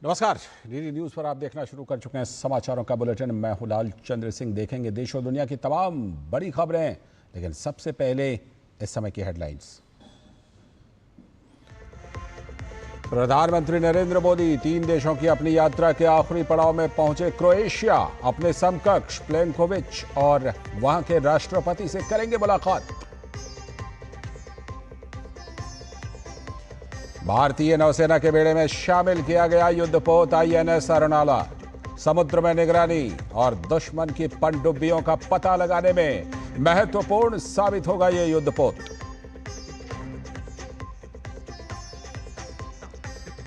नमस्कार। DD news पर आप देखना शुरू कर चुके हैं समाचारों का बुलेटिन। मैं हूं लाल चंद्र सिंह। देखेंगे देश और दुनिया की तमाम बड़ी खबरें, लेकिन सबसे पहले इस समय की हेडलाइंस। प्रधानमंत्री नरेंद्र मोदी 3 देशों की अपनी यात्रा के आखिरी पड़ाव में पहुंचे क्रोएशिया। अपने समकक्ष प्लेनकोविच और वहां के राष्ट्रपति से करेंगे मुलाकात। भारतीय नौसेना के बेड़े में शामिल किया गया युद्धपोत INS अरुणाला। समुद्र में निगरानी और दुश्मन की पनडुब्बियों का पता लगाने में महत्वपूर्ण साबित होगा यह युद्धपोत।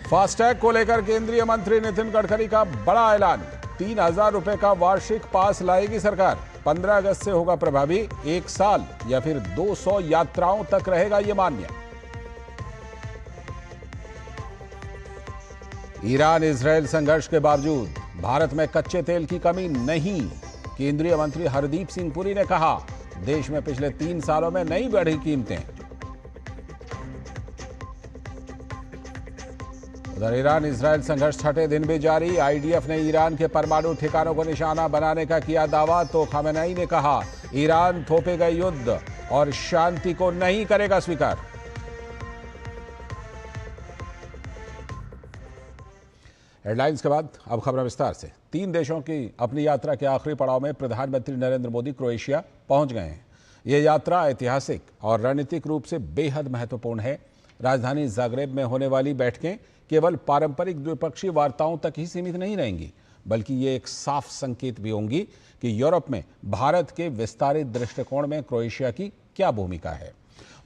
फास्टैग को लेकर केंद्रीय मंत्री नितिन गडकरी का बड़ा ऐलान। 3000 रुपए का वार्षिक पास लाएगी सरकार। 15 अगस्त से होगा प्रभावी। 1 साल या फिर 200 यात्राओं तक रहेगा यह मान्य। ईरान इजरायल संघर्ष के बावजूद भारत में कच्चे तेल की कमी नहीं। केंद्रीय मंत्री हरदीप सिंह पुरी ने कहा, देश में पिछले 3 सालों में नहीं बढ़ी कीमतें। उधर ईरान इजरायल संघर्ष छठे दिन भी जारी। IDF ने ईरान के परमाणु ठिकानों को निशाना बनाने का किया दावा, तो खामेनेई ने कहा, ईरान थोपेगा युद्ध और शांति को नहीं करेगा स्वीकार। हेडलाइंस के बाद अब खबरें विस्तार से। 3 देशों की अपनी यात्रा के आखिरी पड़ाव में प्रधानमंत्री नरेंद्र मोदी क्रोएशिया पहुंच गए हैं। यह यात्रा ऐतिहासिक और रणनीतिक रूप से बेहद महत्वपूर्ण है। राजधानी जाग्रेब में होने वाली बैठकें केवल पारंपरिक द्विपक्षीय वार्ताओं तक ही सीमित नहीं रहेंगी, बल्कि ये एक साफ संकेत भी होंगी कि यूरोप में भारत के विस्तारित दृष्टिकोण में क्रोएशिया की क्या भूमिका है।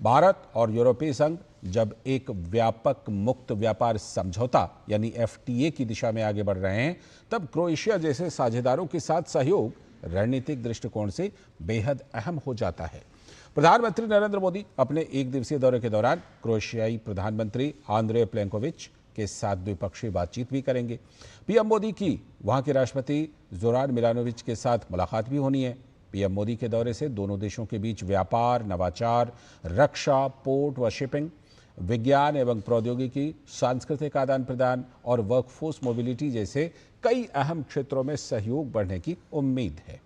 भारत और यूरोपीय संघ जब एक व्यापक मुक्त व्यापार समझौता यानी FTA की दिशा में आगे बढ़ रहे हैं, तब क्रोएशिया जैसे साझेदारों के साथ सहयोग रणनीतिक दृष्टिकोण से बेहद अहम हो जाता है। प्रधानमंत्री नरेंद्र मोदी अपने 1 दिवसीय दौरे के दौरान क्रोएशियाई प्रधानमंत्री आंद्रे प्लेनकोविच के साथ द्विपक्षीय बातचीत भी करेंगे। PM मोदी की वहां के राष्ट्रपति जोरान मिलानोविच के साथ मुलाकात भी होनी है। PM मोदी के दौरे से दोनों देशों के बीच व्यापार, नवाचार, रक्षा, पोर्ट व शिपिंग, विज्ञान एवं प्रौद्योगिकी, सांस्कृतिक आदान प्रदान और वर्कफोर्स मोबिलिटी जैसे कई अहम क्षेत्रों में सहयोग बढ़ने की उम्मीद है।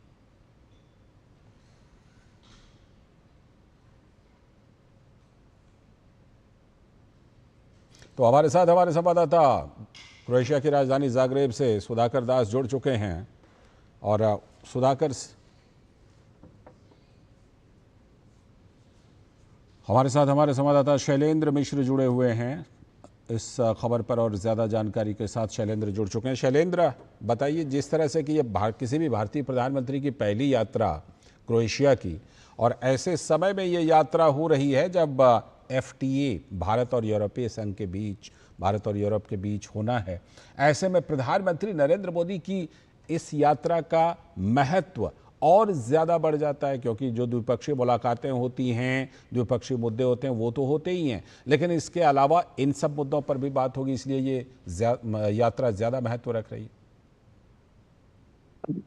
तो हमारे साथ हमारे संवाददाता क्रोएशिया की राजधानी जाग्रेब से सुधाकर दास जुड़ चुके हैं। और सुधाकर, हमारे साथ हमारे संवाददाता शैलेंद्र मिश्र जुड़े हुए हैं इस खबर पर और ज़्यादा जानकारी के साथ शैलेंद्र जुड़ चुके हैं। शैलेंद्र, बताइए, जिस तरह से कि ये किसी भी भारतीय प्रधानमंत्री की पहली यात्रा क्रोएशिया की, और ऐसे समय में ये यात्रा हो रही है जब FTA भारत और यूरोपीय संघ के बीच, भारत और यूरोप के बीच होना है, ऐसे में प्रधानमंत्री नरेंद्र मोदी की इस यात्रा का महत्व और ज़्यादा बढ़ जाता है, क्योंकि जो द्विपक्षीय मुलाकातें होती हैं, द्विपक्षीय मुद्दे होते हैं, वो तो होते ही हैं, लेकिन इसके अलावा इन सब मुद्दों पर भी बात होगी, इसलिए ये यात्रा ज़्यादा महत्व रख रही है।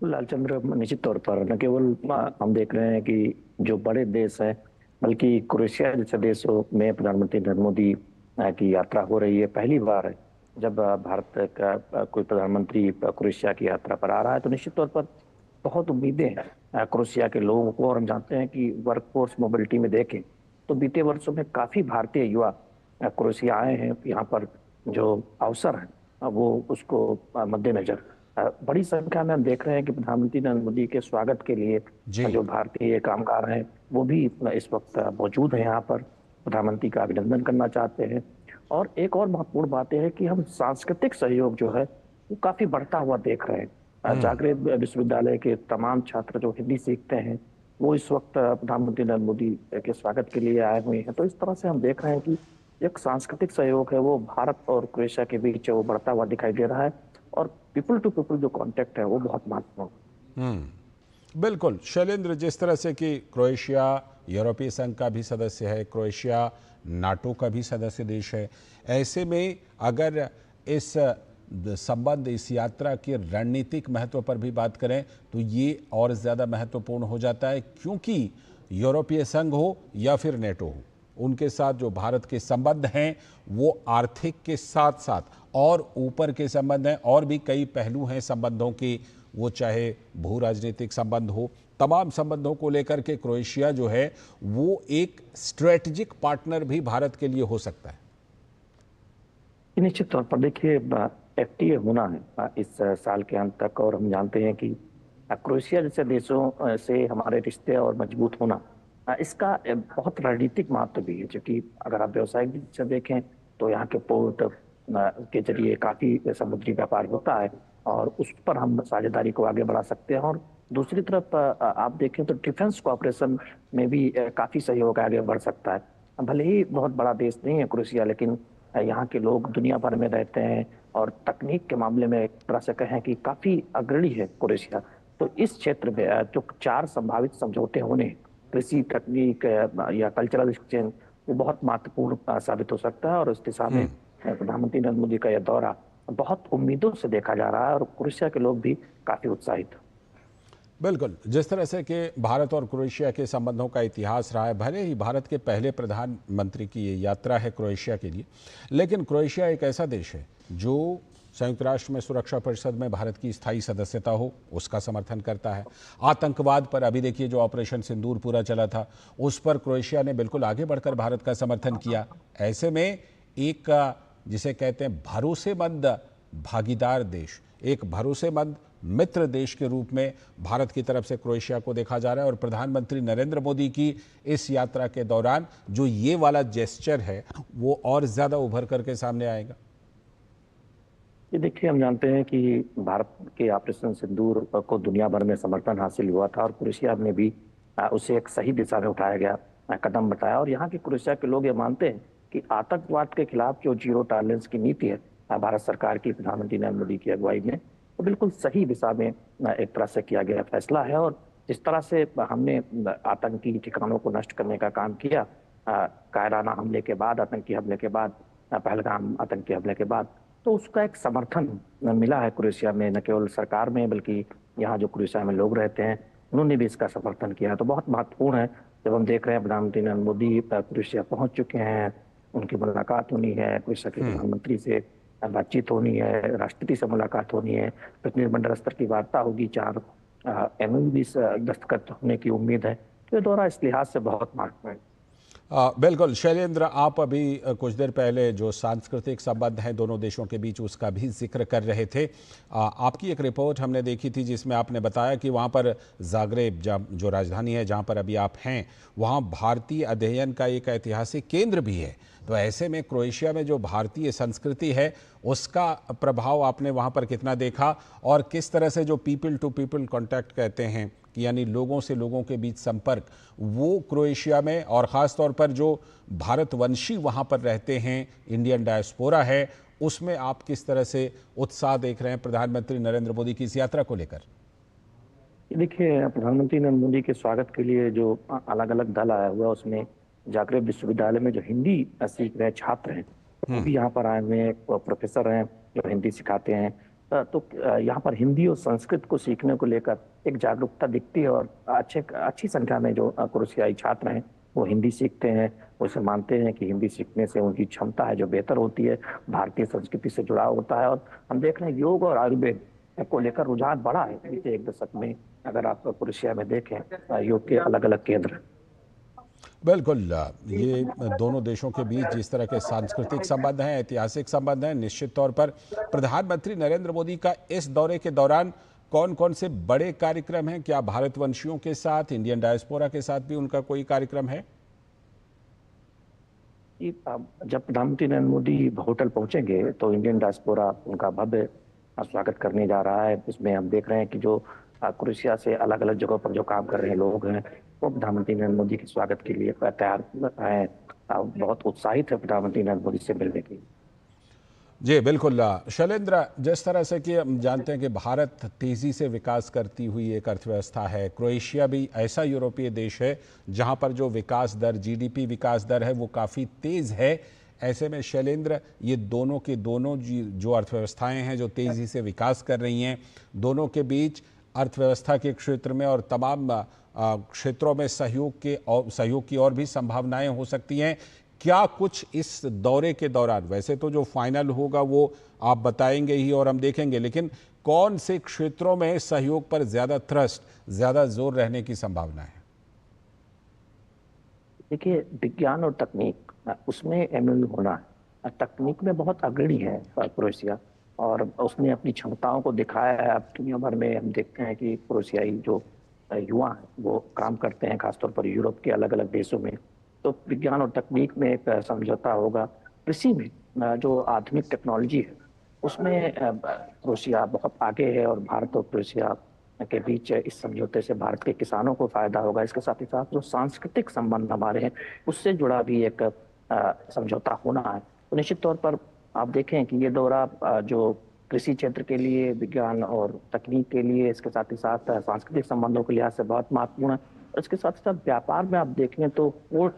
लालचंद्र, निश्चित तौर पर न केवल हम देख रहे हैं कि जो बड़े देश हैं, बल्कि क्रोएशिया जैसे देशों में प्रधानमंत्री नरेंद्र मोदी की यात्रा हो रही है। पहली बार है जब भारत का कोई प्रधानमंत्री क्रोएशिया की यात्रा पर आ रहा है, तो निश्चित तौर पर बहुत उम्मीदें हैं क्रोएशिया के लोगों को। और हम जानते हैं कि वर्कफोर्स मोबिलिटी में देखें तो बीते वर्षों में काफ़ी भारतीय युवा क्रोएशिया आए हैं। यहाँ पर जो अवसर है वो उसको मद्देनजर बड़ी संख्या में हम देख रहे हैं कि प्रधानमंत्री नरेंद्र मोदी के स्वागत के लिए जो भारतीय कामगार हैं वो भी इस वक्त मौजूद हैं यहाँ पर, प्रधानमंत्री का अभिनंदन करना चाहते हैं। और एक और महत्वपूर्ण बात यह है कि हम सांस्कृतिक सहयोग जो है वो काफ़ी बढ़ता हुआ देख रहे हैं। जाग्रेब विश्वविद्यालय के तमाम छात्र जो हिंदी सीखते हैं वो इस वक्त प्रधानमंत्री नरेंद्र मोदी के स्वागत के लिए आए हुए हैं। तो इस तरह से हम देख रहे हैं कि एक सांस्कृतिक सहयोग है वो भारत और क्रोएशिया के बीच वो बढ़ता हुआ दिखाई दे रहा है। और पीपल टू पीपल जो कांटेक्ट है वो बहुत महत्वपूर्ण। बिल्कुल शैलेंद्र, जिस तरह से कि क्रोएशिया यूरोपीय संघ का भी सदस्य है, क्रोएशिया नाटो का भी सदस्य देश है, ऐसे में अगर इस संबंध, इस यात्रा के रणनीतिक महत्व पर भी बात करें तो ये और ज़्यादा महत्वपूर्ण हो जाता है, क्योंकि यूरोपीय संघ हो या फिर नेटो हो। उनके साथ जो भारत के संबंध हैं वो आर्थिक के साथ साथ और ऊपर के संबंध हैं, और भी कई पहलू हैं संबंधों के, वो चाहे भू राजनीतिक संबंध हो, तमाम संबंधों को लेकर के क्रोएशिया जो है वो एक स्ट्रेटेजिक पार्टनर भी भारत के लिए हो सकता है। निश्चित तौर पर देखिए, एफटीए होना है इस साल के अंत तक, और हम जानते हैं कि क्रोएशिया जैसे देशों से हमारे रिश्ते और मजबूत होना, इसका बहुत रणनीतिक महत्व भी है, क्योंकि अगर आप व्यावसायिक दृष्टि से देखें तो यहाँ के पोर्ट के जरिए काफी समुद्री व्यापार होता है और उस पर हम साझेदारी को आगे बढ़ा सकते हैं। और दूसरी तरफ आप देखें तो डिफेंस कोऑपरेशन में भी काफी सहयोग आगे बढ़ सकता है। भले ही बहुत बड़ा देश नहीं है क्रोएशिया, लेकिन यहाँ के लोग दुनिया भर में रहते हैं और तकनीक के मामले में एक तरह से कहें कि काफी अग्रणी है क्रोएशिया। तो इस क्षेत्र में जो 4 संभावित समझौते होने, कृषि, तकनीक या कल्चरल एक्सचेंज, वो बहुत महत्वपूर्ण साबित हो सकता है। और उस दिशा में प्रधानमंत्री नरेंद्र मोदी का यह दौरा बहुत उम्मीदों से देखा जा रहा है और क्रोएशिया के लोग भी काफी उत्साहित हैं। बिल्कुल, जिस तरह से कि भारत और क्रोएशिया के संबंधों का इतिहास रहा है, भले ही भारत के पहले प्रधानमंत्री की ये यात्रा है क्रोएशिया के लिए, लेकिन क्रोएशिया एक ऐसा देश है जो संयुक्त राष्ट्र में सुरक्षा परिषद में भारत की स्थायी सदस्यता हो उसका समर्थन करता है। आतंकवाद पर अभी देखिए जो ऑपरेशन सिंदूर पूरा चला था, उस पर क्रोएशिया ने बिल्कुल आगे बढ़कर भारत का समर्थन किया। ऐसे में एक जिसे कहते हैं भरोसेमंद भागीदार देश, एक भरोसेमंद मित्र देश के रूप में भारत की तरफ से क्रोएशिया को देखा जा रहा है। और प्रधानमंत्री नरेंद्र मोदी की इस यात्रा के दौरान जो ये वाला जेस्चर है वो और ज्यादा उभर करके सामने आएगा। ये देखिए, हम जानते हैं कि भारत के ऑपरेशन सिंदूर को दुनिया भर में समर्थन हासिल हुआ था और क्रोएशिया में भी उसे एक सही दिशा में उठाया गया कदम बताया। और यहाँ के क्रोएशिया के लोग ये मानते हैं कि आतंकवाद के खिलाफ जो जीरो टॉलरेंस की नीति है भारत सरकार की, प्रधानमंत्री नरेंद्र मोदी की अगुवाई में, तो बिल्कुल सही दिशा में एक तरह से किया गया फैसला है। और जिस तरह से हमने आतंकी ठिकानों को नष्ट करने का काम किया, कायराना हमले के बाद, आतंकी हमले के बाद, पहलगाम आतंकी हमले के बाद, तो उसका एक समर्थन मिला है क्रोएशिया में, न केवल सरकार में बल्कि यहाँ जो क्रोएशिया में लोग रहते हैं उन्होंने भी इसका समर्थन किया। तो बहुत महत्वपूर्ण है जब हम देख रहे हैं प्रधानमंत्री नरेंद्र मोदी क्रोएशिया पहुंच चुके हैं, उनकी मुलाकात होनी है, क्रोएशिया के प्रधानमंत्री से बातचीत होनी है, राष्ट्रपति से मुलाकात होनी है, प्रतिनिधिमंडल स्तर की वार्ता होगी, 4 MOU भी दस्तखत होने की उम्मीद है। तो ये दौरा इस लिहाज से बहुत महत्वपूर्ण है। बिल्कुल शैलेंद्र, आप अभी कुछ देर पहले जो सांस्कृतिक संबंध हैं दोनों देशों के बीच उसका भी जिक्र कर रहे थे। आपकी एक रिपोर्ट हमने देखी थी जिसमें आपने बताया कि वहाँ पर जाग्रेब जो राजधानी है जहाँ पर अभी आप हैं, वहाँ भारतीय अध्ययन का एक ऐतिहासिक केंद्र भी है। तो ऐसे में क्रोएशिया में जो भारतीय संस्कृति है उसका प्रभाव आपने वहाँ पर कितना देखा, और किस तरह से जो पीपल टू पीपल कॉन्टैक्ट कहते हैं कि यानी लोगों से लोगों के बीच संपर्क, वो क्रोएशिया में और ख़ास तौर पर जो भारतवंशी वहाँ पर रहते हैं, इंडियन डायस्पोरा है, उसमें आप किस तरह से उत्साह देख रहे हैं प्रधानमंत्री नरेंद्र मोदी की इस यात्रा को लेकर? देखिए, प्रधानमंत्री नरेंद्र मोदी के स्वागत के लिए जो अलग अलग दल आया हुआ है उसमें जागरेब विश्वविद्यालय में जो हिंदी सीख रहे छात्र हैं वो भी यहाँ पर आए हुए हैं, प्रोफेसर हैं जो हिंदी सिखाते हैं। तो यहाँ पर हिंदी और संस्कृत को सीखने को लेकर एक जागरूकता दिखती है और अच्छी संख्या में जो क्रोएशियाई छात्र हैं वो हिंदी सीखते हैं। वो इसे मानते हैं कि हिंदी सीखने से उनकी क्षमता है जो बेहतर होती है, भारतीय संस्कृति से जुड़ाव होता है। और हम देख रहे हैं योग और आयुर्वेद को लेकर रुझान बढ़ा है बीते 1 दशक में। अगर आप क्रोएशिया में देखें योग के अलग अलग केंद्र। बिल्कुल, ये दोनों देशों के बीच जिस तरह के सांस्कृतिक संबंध हैं, ऐतिहासिक संबंध हैं, निश्चित तौर पर प्रधानमंत्री नरेंद्र मोदी का इस दौरे के दौरान कौन कौन से बड़े कार्यक्रम हैं? क्या भारतवंशियों के साथ, इंडियन डायस्पोरा के साथ भी उनका कोई कार्यक्रम है? जब प्रधानमंत्री नरेंद्र मोदी होटल पहुंचेंगे तो इंडियन डायस्पोरा उनका भव्य स्वागत करने जा रहा है। इसमें हम देख रहे हैं कि जो क्रोएशिया से अलग अलग जगहों पर जो काम कर रहे लोग हैं वो प्रधानमंत्री नरेंद्र मोदी के स्वागत के लिए तैयार हैं, बहुत उत्साहित है प्रधानमंत्री नरेंद्र मोदी से मिलने की। जी बिल्कुल शैलेंद्र, जिस तरह से कि हम जानते हैं कि भारत तेज़ी से विकास करती हुई एक अर्थव्यवस्था है, क्रोएशिया भी ऐसा यूरोपीय देश है जहां पर जो विकास दर, GDP विकास दर है वो काफ़ी तेज़ है। ऐसे में शैलेंद्र, ये दोनों के दोनों जो अर्थव्यवस्थाएं हैं जो तेज़ी से विकास कर रही हैं, दोनों के बीच अर्थव्यवस्था के क्षेत्र में और तमाम क्षेत्रों में सहयोग की और भी संभावनाएं हो सकती हैं। क्या कुछ इस दौरे के दौरान, वैसे तो जो फाइनल होगा वो आप बताएंगे ही और हम देखेंगे, लेकिन कौन से क्षेत्रों में सहयोग पर ज्यादा थ्रस्ट, ज्यादा जोर रहने की संभावना है? देखिए, विज्ञान और तकनीक उसमें एमओयू होना है। तकनीक में बहुत अग्रणी है क्रोएशिया, और उसने अपनी क्षमताओं को दिखाया है। अब दुनिया भर में हम देखते हैं कि क्रोएशियाई जो युवा हैं वो काम करते हैं, खासतौर पर यूरोप के अलग अलग देशों में। तो विज्ञान और तकनीक में एक समझौता होगा। कृषि में जो आधुनिक टेक्नोलॉजी है उसमें क्रोएशिया बहुत आगे है, और भारत और क्रोएशिया के बीच इस समझौते से भारत के किसानों को फायदा होगा। इसके साथ ही साथ जो सांस्कृतिक संबंध हमारे हैं उससे जुड़ा भी एक समझौता होना है। तो निश्चित तौर पर आप देखें कि ये दौरा जो कृषि क्षेत्र के लिए, विज्ञान और तकनीक के लिए, इसके साथ ही साथ सांस्कृतिक संबंधों के लिहाज से बहुत महत्वपूर्ण है। और इसके साथ साथ व्यापार में आप देखें तो पोर्ट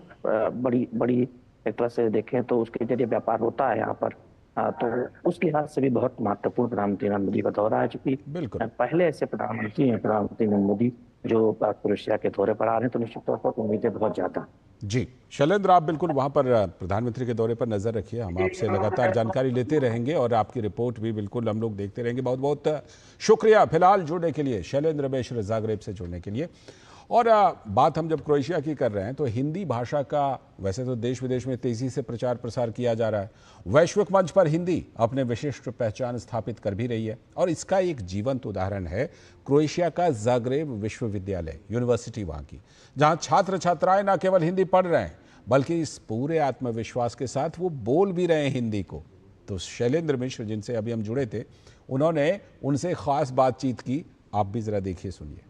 बड़ी बड़ी एक तरह से देखें तो उसके जरिए व्यापार होता है यहाँ पर। तो उस लिहाज से भी बहुत महत्वपूर्ण प्रधानमंत्री नरेंद्र मोदी का दौरा है, क्योंकि बिल्कुल। पहले ऐसे प्रधानमंत्री हैं, प्रधानमंत्री नरेंद्र मोदी, जो क्रोएशिया के दौरे पर आ रहे हैं। तो निश्चित तौर पर उम्मीदें बहुत ज्यादा हैं। जी शैलेंद्र, आप बिल्कुल वहां पर प्रधानमंत्री के दौरे पर नजर रखिए। हम आपसे लगातार जानकारी लेते रहेंगे और आपकी रिपोर्ट भी बिल्कुल हम लोग देखते रहेंगे। बहुत बहुत शुक्रिया फिलहाल जुड़ने के लिए, शैलेंद्र मिश्र जागरेब से जुड़ने के लिए। और बात हम जब क्रोएशिया की कर रहे हैं तो हिंदी भाषा का वैसे तो देश विदेश में तेजी से प्रचार प्रसार किया जा रहा है। वैश्विक मंच पर हिंदी अपने विशिष्ट पहचान स्थापित कर भी रही है, और इसका एक जीवंत उदाहरण है क्रोएशिया का जागरेब विश्वविद्यालय, यूनिवर्सिटी वहाँ की, जहाँ छात्र छात्राएं न केवल हिंदी पढ़ रहे हैं बल्कि इस पूरे आत्मविश्वास के साथ वो बोल भी रहे हैं हिंदी को। तो शैलेंद्र मिश्र जिनसे अभी हम जुड़े थे, उन्होंने उनसे खास बातचीत की। आप भी जरा देखिए, सुनिए।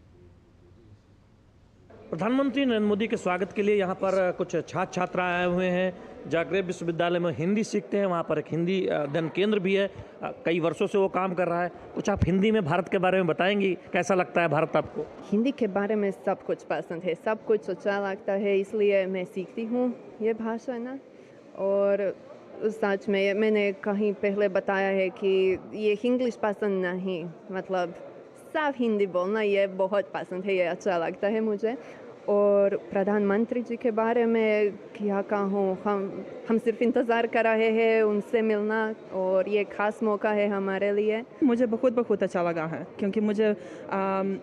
प्रधानमंत्री नरेंद्र मोदी के स्वागत के लिए यहाँ पर कुछ छात्र छात्रा आए हुए हैं। जागरेब विश्वविद्यालय में हिंदी सीखते हैं। वहाँ पर एक हिंदी अध्ययन केंद्र भी है, कई वर्षों से वो काम कर रहा है। कुछ आप हिंदी में भारत के बारे में बताएंगी, कैसा लगता है भारत आपको? हिंदी के बारे में सब कुछ पसंद है, सब कुछ अच्छा लगता है, इसलिए मैं सीखती हूँ ये भाषा ना। और सच में मैंने कहीं पहले बताया है कि ये इंग्लिश पसंद नहीं, मतलब साफ हिंदी बोलना ये बहुत पसंद है, ये अच्छा लगता है मुझे। और प्रधानमंत्री जी के बारे में क्या कहूँ, हम सिर्फ इंतज़ार कर रहे हैं उनसे मिलना, और ये खास मौका है हमारे लिए। मुझे बहुत अच्छा लगा है, क्योंकि मुझे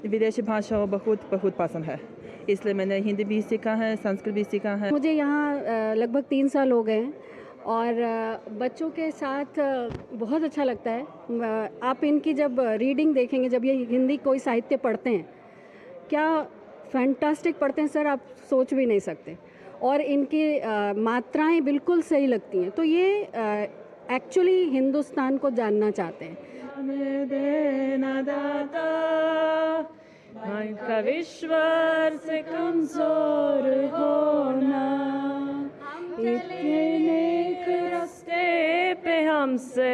विदेशी भाषा बहुत पसंद है, इसलिए मैंने हिंदी भी सीखा है, संस्कृत भी सीखा है। मुझे यहाँ लगभग 3 साल हो गए हैं, और बच्चों के साथ बहुत अच्छा लगता है। आप इनकी जब रीडिंग देखेंगे, जब ये हिंदी कोई साहित्य पढ़ते हैं, क्या फैंटास्टिक पढ़ते हैं सर, आप सोच भी नहीं सकते। और इनकी मात्राएं बिल्कुल सही लगती हैं। तो ये एक्चुअली हिंदुस्तान को जानना चाहते हैं। हमें देना दाता, का विश्वास से कमजोर होना, इतने रास्ते पे हमसे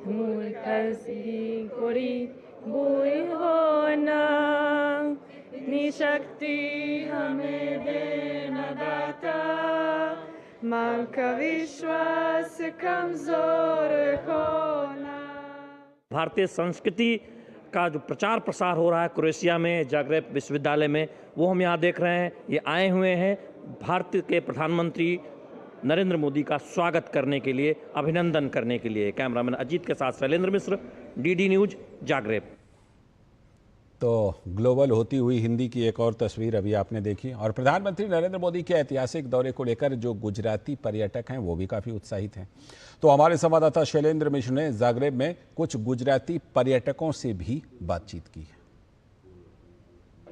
मूर्खसी कोरी बुई होना, इतनी शक्ति हमें देना दाता, माँ का विश्वास कमजोर होना। भारतीय संस्कृति का जो प्रचार प्रसार हो रहा है क्रोएशिया में, जागरेब विश्वविद्यालय में, वो हम यहाँ देख रहे हैं। ये आए हुए हैं भारत के प्रधानमंत्री नरेंद्र मोदी का स्वागत करने के लिए, अभिनंदन करने के लिए। कैमरामैन अजीत के साथ शैलेंद्र मिश्र, डीडी न्यूज, जागरेब। तो ग्लोबल होती हुई हिंदी की एक और तस्वीर अभी आपने देखी। और प्रधानमंत्री नरेंद्र मोदी के ऐतिहासिक दौरे को लेकर जो गुजराती पर्यटक हैं वो भी काफ़ी उत्साहित हैं। तो हमारे संवाददाता शैलेंद्र मिश्र ने जागरेब में कुछ गुजराती पर्यटकों से भी बातचीत की है।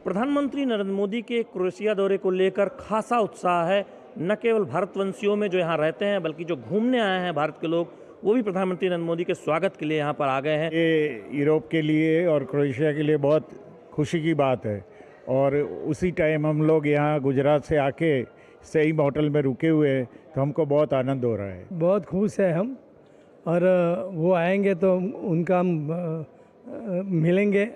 प्रधानमंत्री नरेंद्र मोदी के क्रोएशिया दौरे को लेकर खासा उत्साह है, न केवल भारतवंशियों में जो यहाँ रहते हैं, बल्कि जो घूमने आए हैं भारत के लोग, वो भी प्रधानमंत्री नरेंद्र मोदी के स्वागत के लिए यहाँ पर आ गए हैं। ये यूरोप के लिए और क्रोएशिया के लिए बहुत खुशी की बात है। और उसी टाइम हम लोग यहाँ गुजरात से आके सही होटल में रुके हुए हैं, तो हमको बहुत आनंद हो रहा है। बहुत खुश है हम, और वो आएंगे तो उनका हम मिलेंगे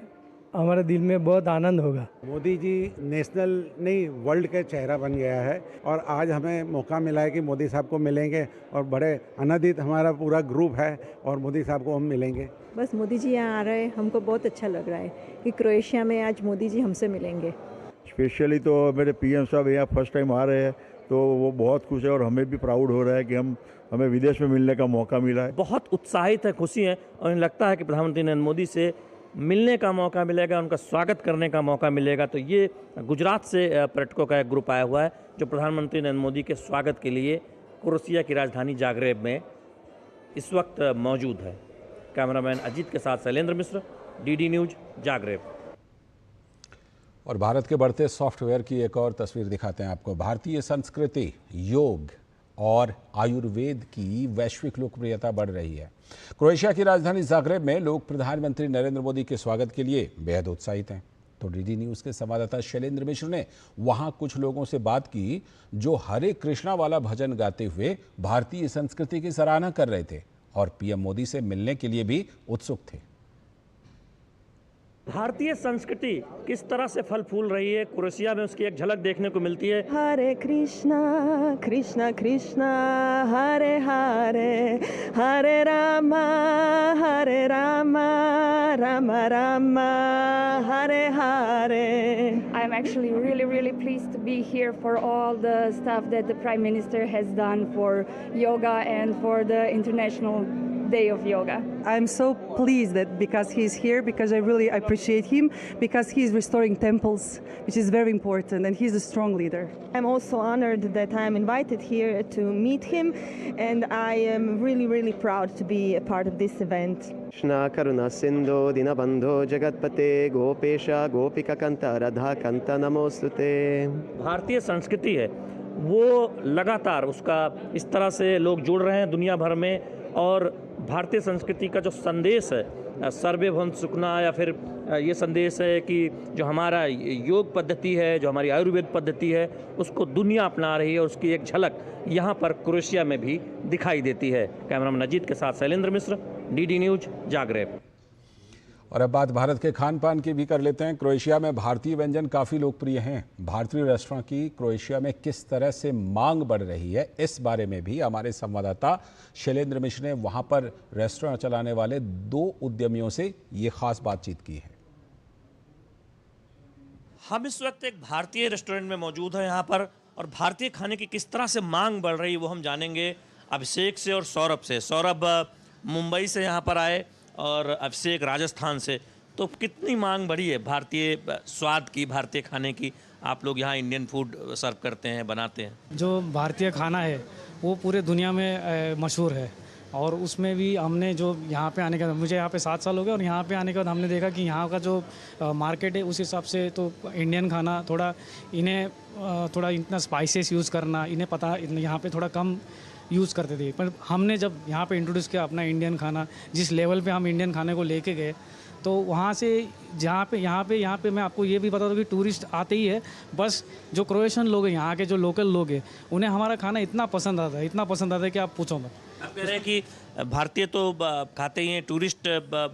हमारे दिल में बहुत आनंद होगा। मोदी जी नेशनल नहीं वर्ल्ड के चेहरा बन गया है और आज हमें मौका मिला है कि मोदी साहब को मिलेंगे और बड़े आनंदित हमारा पूरा ग्रुप है और मोदी साहब को हम मिलेंगे। बस मोदी जी यहाँ आ रहे हैं, हमको बहुत अच्छा लग रहा है कि क्रोएशिया में आज मोदी जी हमसे मिलेंगे। स्पेशली तो मेरे पीएम साहब यहाँ फर्स्ट टाइम आ रहे हैं तो वो बहुत खुश है और हमें भी प्राउड हो रहा है कि हमें विदेश में मिलने का मौका मिला है। बहुत उत्साहित है, खुशी है और इन्हें लगता है कि प्रधानमंत्री नरेंद्र मोदी से मिलने का मौका मिलेगा, उनका स्वागत करने का मौका मिलेगा। तो ये गुजरात से पर्यटकों का एक ग्रुप आया हुआ है जो प्रधानमंत्री नरेंद्र मोदी के स्वागत के लिए क्रोएशिया की राजधानी जाग्रेब में इस वक्त मौजूद है। कैमरामैन अजीत के साथ शैलेंद्र मिश्र, डीडी न्यूज, जाग्रेब। और भारत के बढ़ते सॉफ्टवेयर की एक और तस्वीर दिखाते हैं आपको। भारतीय संस्कृति, योग और आयुर्वेद की वैश्विक लोकप्रियता बढ़ रही है। क्रोएशिया की राजधानी जाग्रेब में लोग प्रधानमंत्री नरेंद्र मोदी के स्वागत के लिए बेहद उत्साहित हैं। तो डीडी न्यूज़ के संवाददाता शैलेंद्र मिश्र ने वहां कुछ लोगों से बात की जो हरे कृष्णा वाला भजन गाते हुए भारतीय संस्कृति की सराहना कर रहे थे और पीएम मोदी से मिलने के लिए भी उत्सुक थे। भारतीय संस्कृति किस तरह से फल फूल रही है क्रोएशिया में, उसकी एक झलक देखने को मिलती है। हरे कृष्णा कृष्णा कृष्णा हरे हरे, हरे Rama Ram Ram Hare Hare. I'm actually really pleased to be here for all the stuff that the Prime Minister has done for yoga and for the International Day of Yoga. I'm so pleased that because he's here, because I really appreciate him, because he's restoring temples, which is very important, and he's a strong leader. I'm also honored that I'm invited here to meet him, and I am really proud to be a part of this event. Krishna करुणा सिंधु दीनबंधो जगतपते गोपेशा गोपिका कंत राधा कंत नमोस्तुते। भारतीय संस्कृति है वो लगातार उसका इस तरह से लोग जुड़ रहे हैं दुनिया भर में, और भारतीय संस्कृति का जो संदेश है सर्वे भवन्तु सुखिनः, या फिर ये संदेश है कि जो हमारा योग पद्धति है, जो हमारी आयुर्वेद पद्धति है, उसको दुनिया अपना रही है और उसकी एक झलक यहाँ पर क्रोएशिया में भी दिखाई देती है। कैमरामैन अजीत के साथ शैलेंद्र मिश्र, डीडी न्यूज, जाग्रेब। और अब बात भारत के खान पान की भी कर लेते हैं। क्रोएशिया में भारतीय व्यंजन काफ़ी लोकप्रिय हैं। भारतीय रेस्टोरेंट की क्रोएशिया में किस तरह से मांग बढ़ रही है, इस बारे में भी हमारे संवाददाता शैलेंद्र मिश्र ने वहां पर रेस्टोरेंट चलाने वाले 2 उद्यमियों से ये खास बातचीत की है। हम इस वक्त एक भारतीय रेस्टोरेंट में मौजूद हैं यहाँ पर, और भारतीय खाने की किस तरह से मांग बढ़ रही है वो हम जानेंगे अभिषेक से और सौरभ से। सौरभ मुंबई से यहाँ पर आए और अभिषेक राजस्थान से, तो कितनी मांग बढ़ी है भारतीय स्वाद की, भारतीय खाने की? आप लोग यहाँ इंडियन फूड सर्व करते हैं, बनाते हैं। जो भारतीय खाना है वो पूरे दुनिया में मशहूर है, और उसमें भी हमने जो यहाँ पे आने के बाद, मुझे यहाँ पे 7 साल हो गए, और यहाँ पे आने के बाद हमने देखा कि यहाँ का जो मार्केट है उस हिसाब से तो इंडियन खाना थोड़ा थोड़ा इतना स्पाइसेस यूज़ करना इन्हें पता, यहाँ पे थोड़ा कम यूज़ करते थे। पर हमने जब यहाँ पे इंट्रोड्यूस किया अपना इंडियन खाना, जिस लेवल पे हम इंडियन खाने को लेके गए, तो वहाँ से यहाँ पे मैं आपको ये भी बता दूँ कि टूरिस्ट आते ही है, बस जो क्रोएशियन लोग हैं, यहाँ के जो लोकल लोग हैं, उन्हें हमारा खाना इतना पसंद आता है कि आप पूछो मत। आप कह रहे हैं कि भारतीय तो खाते ही हैं, टूरिस्ट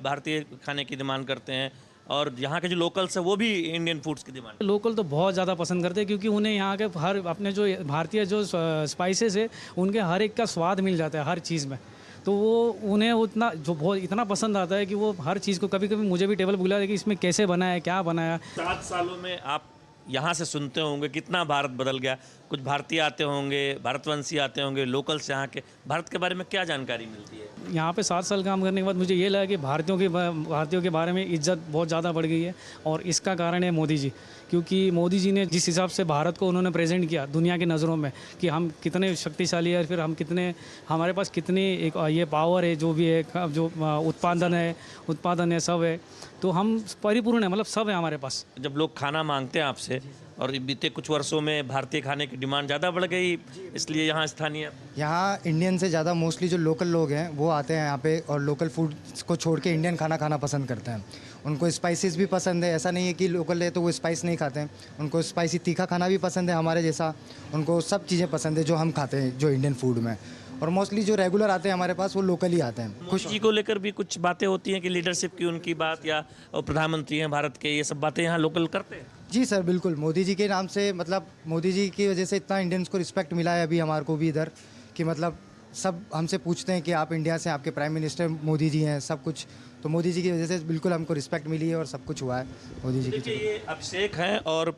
भारतीय खाने की डिमांड करते हैं, और यहाँ के जो लोकल्स हैं वो भी इंडियन फूड्स की डिमांड। लोकल तो बहुत ज़्यादा पसंद करते हैं, क्योंकि उन्हें यहाँ के हर अपने जो भारतीय जो स्पाइसेस है उनके हर एक का स्वाद मिल जाता है हर चीज़ में, तो वो उन्हें उतना जो बहुत इतना पसंद आता है कि वो हर चीज़ को, कभी कभी मुझे भी टेबल बुला कि इसमें कैसे बना है, क्या बनाया। 7 सालों में आप यहाँ से सुनते होंगे कितना भारत बदल गया, कुछ भारतीय आते होंगे, भारतवंशी आते होंगे, लोकल से यहाँ के भारत के बारे में क्या जानकारी मिलती है? यहाँ पे 7 साल काम करने के बाद मुझे ये लगा कि भारतीयों के बारे में इज्जत बहुत ज़्यादा बढ़ गई है, और इसका कारण है मोदी जी, क्योंकि मोदी जी ने जिस हिसाब से भारत को उन्होंने प्रेजेंट किया दुनिया की नज़रों में कि हम कितने शक्तिशाली है, फिर हम कितने, हमारे पास कितनी एक ये पावर है, जो भी है, जो उत्पादन है सब है, तो हम परिपूर्ण है, मतलब सब है हमारे पास। जब लोग खाना मांगते हैं आपसे, और बीते कुछ वर्षों में भारतीय खाने की डिमांड ज़्यादा बढ़ गई, इसलिए यहाँ स्थानीय, यहाँ इंडियन से ज़्यादा मोस्टली जो लोकल लोग हैं वो आते हैं यहाँ पे, और लोकल फूड को छोड़ के इंडियन खाना खाना पसंद करते हैं। उनको स्पाइसेस भी पसंद है, ऐसा नहीं है कि लोकल है तो वो स्पाइस नहीं खाते हैं, उनको स्पाइसी तीखा खाना भी पसंद है हमारे जैसा, उनको सब चीज़ें पसंद है जो हम खाते हैं जो इंडियन फूड में। और मोस्टली जो रेगुलर आते हैं हमारे पास वो लोकल ही आते हैं। मोदी जी को लेकर भी कुछ बातें होती हैं कि लीडरशिप की उनकी बात, या प्रधानमंत्री हैं भारत के, ये सब बातें यहाँ लोकल करते हैं? जी सर, बिल्कुल। मोदी जी के नाम से, मतलब मोदी जी की वजह से इतना इंडियंस को रिस्पेक्ट मिला है अभी हमारे को भी इधर, कि मतलब सब हमसे पूछते हैं कि आप इंडिया से, आपके प्राइम मिनिस्टर मोदी जी हैं, सब कुछ। तो मोदी जी की वजह से बिल्कुल हमको रिस्पेक्ट मिली है और सब कुछ हुआ है मोदी जी की। देखिए, ये अभिषेक हैं और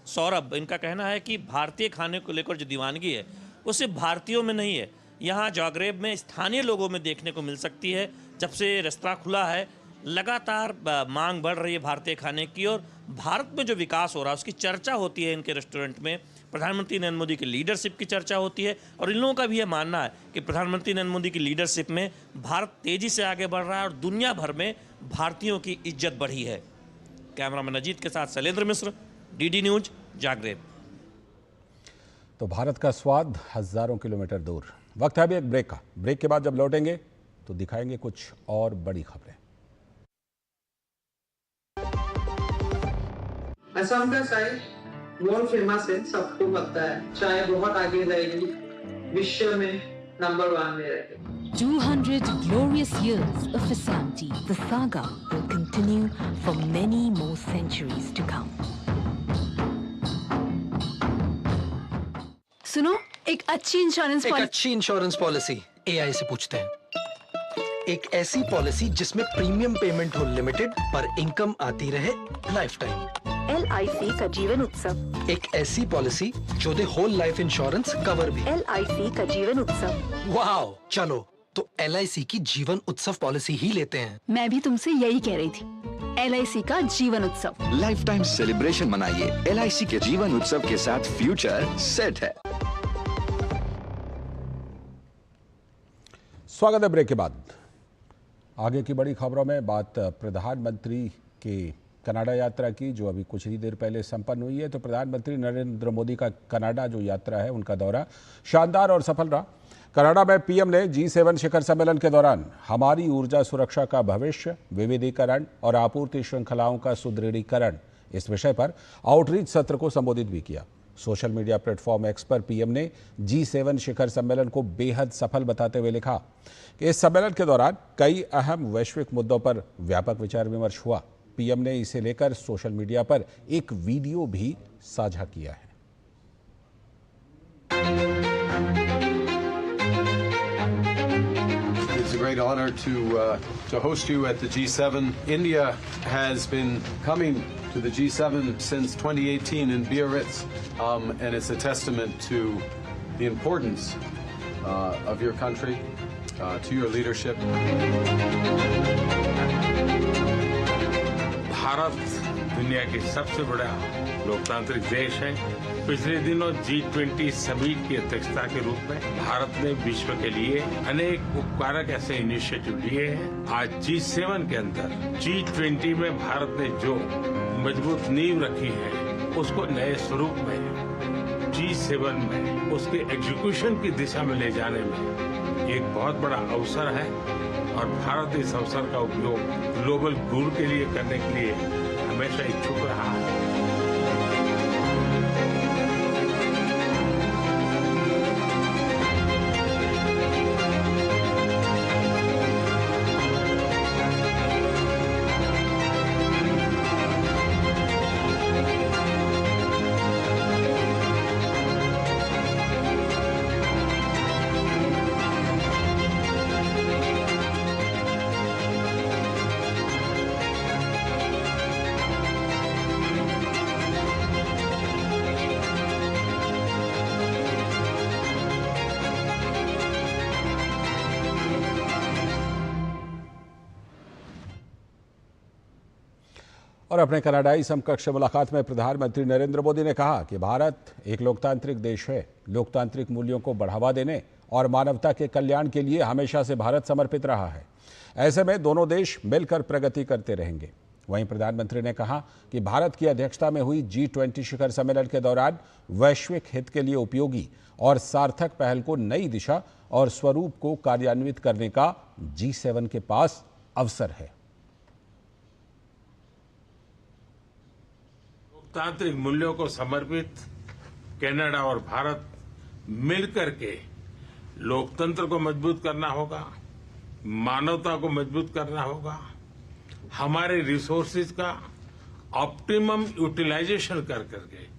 सौरभ, इनका कहना है कि भारतीय खाने को लेकर जो दीवानगी है वो सिर्फ भारतीयों में नहीं है, यहाँ जाग्रेब में स्थानीय लोगों में देखने को मिल सकती है। जब से रेस्तरां खुला है, लगातार मांग बढ़ रही है भारतीय खाने की, और भारत में जो विकास हो रहा है उसकी चर्चा होती है इनके रेस्टोरेंट में। प्रधानमंत्री नरेंद्र मोदी की लीडरशिप की चर्चा होती है, और इन लोगों का भी ये मानना है कि प्रधानमंत्री नरेंद्र मोदी की लीडरशिप में भारत तेजी से आगे बढ़ रहा है और दुनिया भर में भारतीयों की इज्जत बढ़ी है। कैमरामैन अजीत के साथ शैलेंद्र मिश्र, डीडी न्यूज, जाग्रेब। तो भारत का स्वाद हजारों किलोमीटर दूर। वक्त है अभी एक ब्रेक का। ब्रेक के बाद जब लौटेंगे तो दिखाएंगे कुछ और बड़ी खबरें। असम का चाय बहुत फेमस है, सबको पता है। चाय बहुत आगे रहेगी, विश्व में नंबर 1 में रहेगी। 200 glorious years of Assam tea. The saga will continue for many more centuries to come. सुनो, एक अच्छी इंश्योरेंस पॉलिसी AI से पूछते हैं। एक ऐसी पॉलिसी जिसमें प्रीमियम पेमेंट हो लिमिटेड पर इनकम आती रहे लाइफ टाइम। LIC का जीवन उत्सव। एक ऐसी पॉलिसी जो दे होल लाइफ इंश्योरेंस कवर भी। LIC का जीवन उत्सव। वाओ, चलो तो LIC की जीवन उत्सव पॉलिसी ही लेते हैं। मैं भी तुमसे यही कह रही थी, LIC का जीवन उत्सव। लाइफ टाइम सेलिब्रेशन मनाइए LIC के जीवन उत्सव के साथ, फ्यूचर सेट है। स्वागत है ब्रेक के बाद। आगे की बड़ी खबरों में बात प्रधानमंत्री के कनाडा यात्रा की, जो अभी कुछ ही देर पहले संपन्न हुई है। तो प्रधानमंत्री नरेंद्र मोदी का कनाडा जो यात्रा है, उनका दौरा शानदार और सफल रहा। कनाडा में पीएम ने G7 शिखर सम्मेलन के दौरान हमारी ऊर्जा सुरक्षा का भविष्य, विविधीकरण और आपूर्ति श्रृंखलाओं का सुदृढ़ीकरण, इस विषय पर आउटरीच सत्र को संबोधित भी किया। सोशल मीडिया प्लेटफॉर्म एक्स पर पीएम ने G7 शिखर सम्मेलन को बेहद सफल बताते हुए लिखा कि इस सम्मेलन के दौरान कई अहम वैश्विक मुद्दों पर व्यापक विचार विमर्श हुआ। पीएम ने इसे लेकर सोशल मीडिया पर एक वीडियो भी साझा किया है। It's a great honor to host you at the G7. India has been coming to the G7 since 2018 in Biarritz, and it's a testament to the importance of your country, to your leadership. Bharat दुनिया की सबसे बड़ा लोकतांत्रिक देश है। पिछले दिनों G20 summit की अध्यक्षता के रूप में भारत ने विश्व के लिए अनेक उपकारक ऐसे इनिशिएटिव लिए हैं। आज G7 के अंदर G20 में भारत ने जो मजबूत नींव रखी है, उसको नए स्वरूप में G7 में उसके एग्जीक्यूशन की दिशा में ले जाने में एक बहुत बड़ा अवसर है, और भारत इस अवसर का उपयोग ग्लोबल गुड के लिए करने के लिए हमेशा इच्छुक रहा है। और अपने कनाडाई समकक्ष मुलाकात में प्रधानमंत्री नरेंद्र मोदी ने कहा कि भारत एक लोकतांत्रिक देश है। लोकतांत्रिक मूल्यों को बढ़ावा देने और मानवता के कल्याण के लिए हमेशा से भारत समर्पित रहा है। ऐसे में दोनों देश मिलकर प्रगति करते रहेंगे। वहीं प्रधानमंत्री ने कहा कि भारत की अध्यक्षता में हुई G20 शिखर सम्मेलन के दौरान वैश्विक हित के लिए उपयोगी और सार्थक पहल को नई दिशा और स्वरूप को कार्यान्वित करने का G7 के पास अवसर है। लोकतांत्रिक मूल्यों को समर्पित कनाडा और भारत मिलकर के लोकतंत्र को मजबूत करना होगा, मानवता को मजबूत करना होगा, हमारे रिसोर्सेज का ऑप्टिमम यूटिलाइजेशन कर करके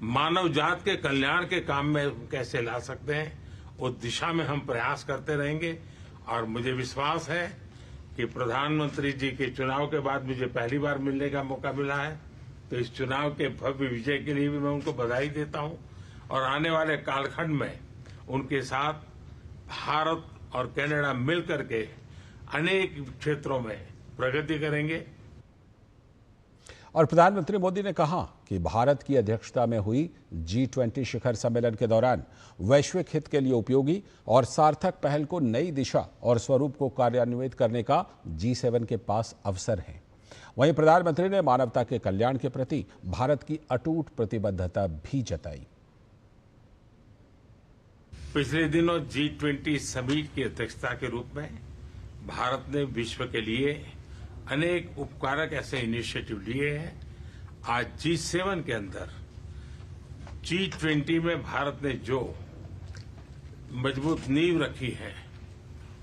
मानव जात के कल्याण के काम में कैसे ला सकते हैं, उस दिशा में हम प्रयास करते रहेंगे। और मुझे विश्वास है कि प्रधानमंत्री जी के चुनाव के बाद मुझे पहली बार मिलने का मौका मिला है, तो इस चुनाव के भव्य विजय के लिए भी मैं उनको बधाई देता हूं और आने वाले कालखंड में उनके साथ भारत और कनाडा मिलकर के अनेक क्षेत्रों में प्रगति करेंगे। और प्रधानमंत्री मोदी ने कहा कि भारत की अध्यक्षता में हुई G20 शिखर सम्मेलन के दौरान वैश्विक हित के लिए उपयोगी और सार्थक पहल को नई दिशा और स्वरूप को कार्यान्वित करने का G7 के पास अवसर है। वहीं प्रधानमंत्री ने मानवता के कल्याण के प्रति भारत की अटूट प्रतिबद्धता भी जताई। पिछले दिनों G20 समिट की अध्यक्षता के रूप में भारत ने विश्व के लिए अनेक उपकारक ऐसे इनिशिएटिव लिए हैं। आज G7 के अंदर G20 में भारत ने जो मजबूत नींव रखी है,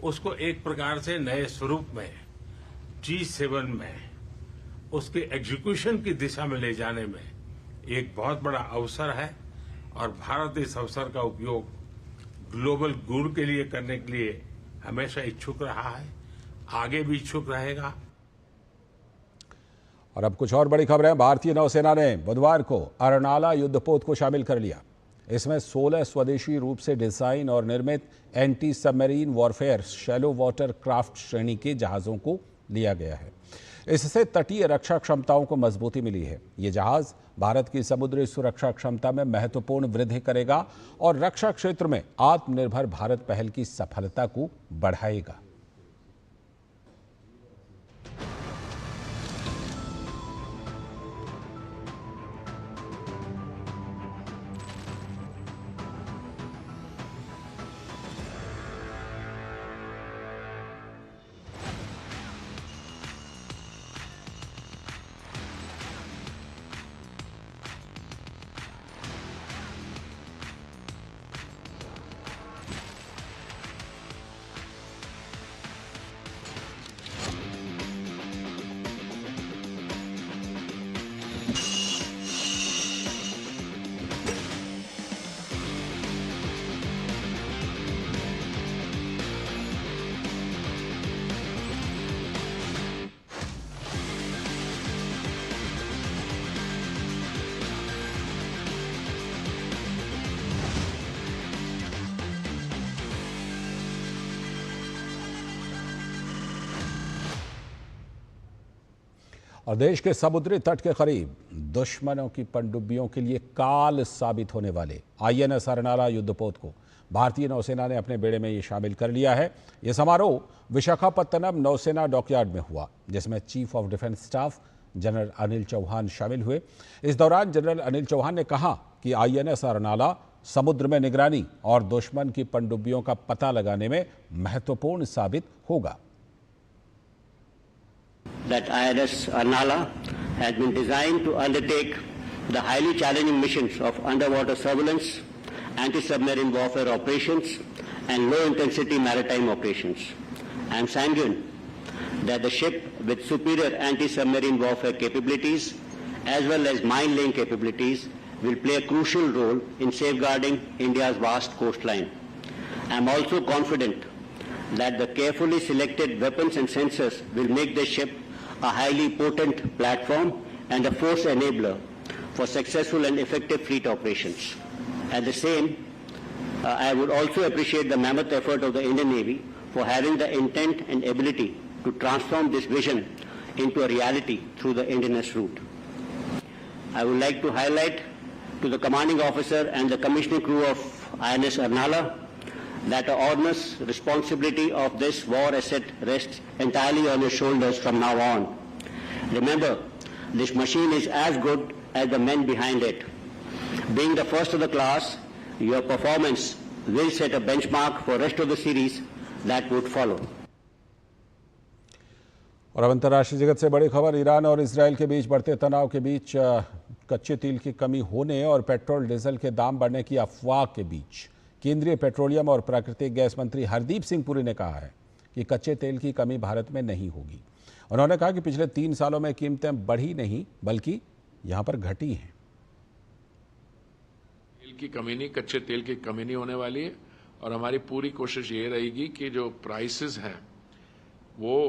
उसको एक प्रकार से नए स्वरूप में G7 में उसके एग्जीक्यूशन की दिशा में ले जाने में एक बहुत बड़ा अवसर है और भारत इस अवसर का उपयोग ग्लोबल गुड के लिए करने के लिए हमेशा इच्छुक रहा है, आगे भी इच्छुक रहेगा। और अब कुछ और बड़ी खबरें। भारतीय नौसेना ने बुधवार को अर्नाला युद्धपोत को शामिल कर लिया। इसमें 16 स्वदेशी रूप से डिजाइन और निर्मित anti submarine warfare shallow water craft श्रेणी के जहाजों को लिया गया है। इससे तटीय रक्षा क्षमताओं को मजबूती मिली है। ये जहाज भारत की समुद्री सुरक्षा क्षमता में महत्वपूर्ण वृद्धि करेगा और रक्षा क्षेत्र में आत्मनिर्भर भारत पहल की सफलता को बढ़ाएगा। और देश के समुद्री तट के करीब दुश्मनों की पनडुब्बियों के लिए काल साबित होने वाले INS अर्नाला युद्धपोत को भारतीय नौसेना ने अपने बेड़े में ये शामिल कर लिया है। ये समारोह विशाखापत्तनम नौसेना डॉकयार्ड में हुआ, जिसमें chief of defence staff general Anil Chauhan शामिल हुए। इस दौरान जनरल अनिल चौहान ने कहा कि INS अर्नाला समुद्र में निगरानी और दुश्मन की पनडुब्बियों का पता लगाने में महत्वपूर्ण साबित होगा। That INS Arnala has been designed to undertake the highly challenging missions of underwater surveillance, anti-submarine warfare operations, and low-intensity maritime operations. I am sanguine that the ship with superior anti-submarine warfare capabilities as well as mine-laying capabilities will play a crucial role in safeguarding India's vast coastline. I am also confident that the carefully selected weapons and sensors will make the ship a highly potent platform and a force enabler for successful and effective fleet operations. At the same, I would also appreciate the mammoth effort of the Indian Navy for having the intent and ability to transform this vision into a reality through the Indianness route. I would like to highlight to the commanding officer and the commissioning crew of INS Arnala that the onerous responsibility of this war asset rests entirely on your shoulders from now on. Remember, this machine is as good as the men behind it. Being the first of the class, your performance will set a benchmark for rest of the series that would follow. और अब अंतर्राष्ट्रीय जगत से बड़ी खबर। Iran और Israel के बीच बढ़ते तनाव के बीच कच्चे तेल की कमी होने और पेट्रोल डीजल के दाम बढ़ने की अफवाह के बीच केंद्रीय पेट्रोलियम और प्राकृतिक गैस मंत्री हरदीप सिंह पुरी ने कहा है कि कच्चे तेल की कमी भारत में नहीं होगी। उन्होंने कहा कि पिछले 3 सालों में कीमतें बढ़ी नहीं बल्कि यहां पर घटी हैं। तेल की कमी नहीं, कच्चे तेल की कमी नहीं होने वाली है और हमारी पूरी कोशिश ये रहेगी कि जो प्राइसेस हैं वो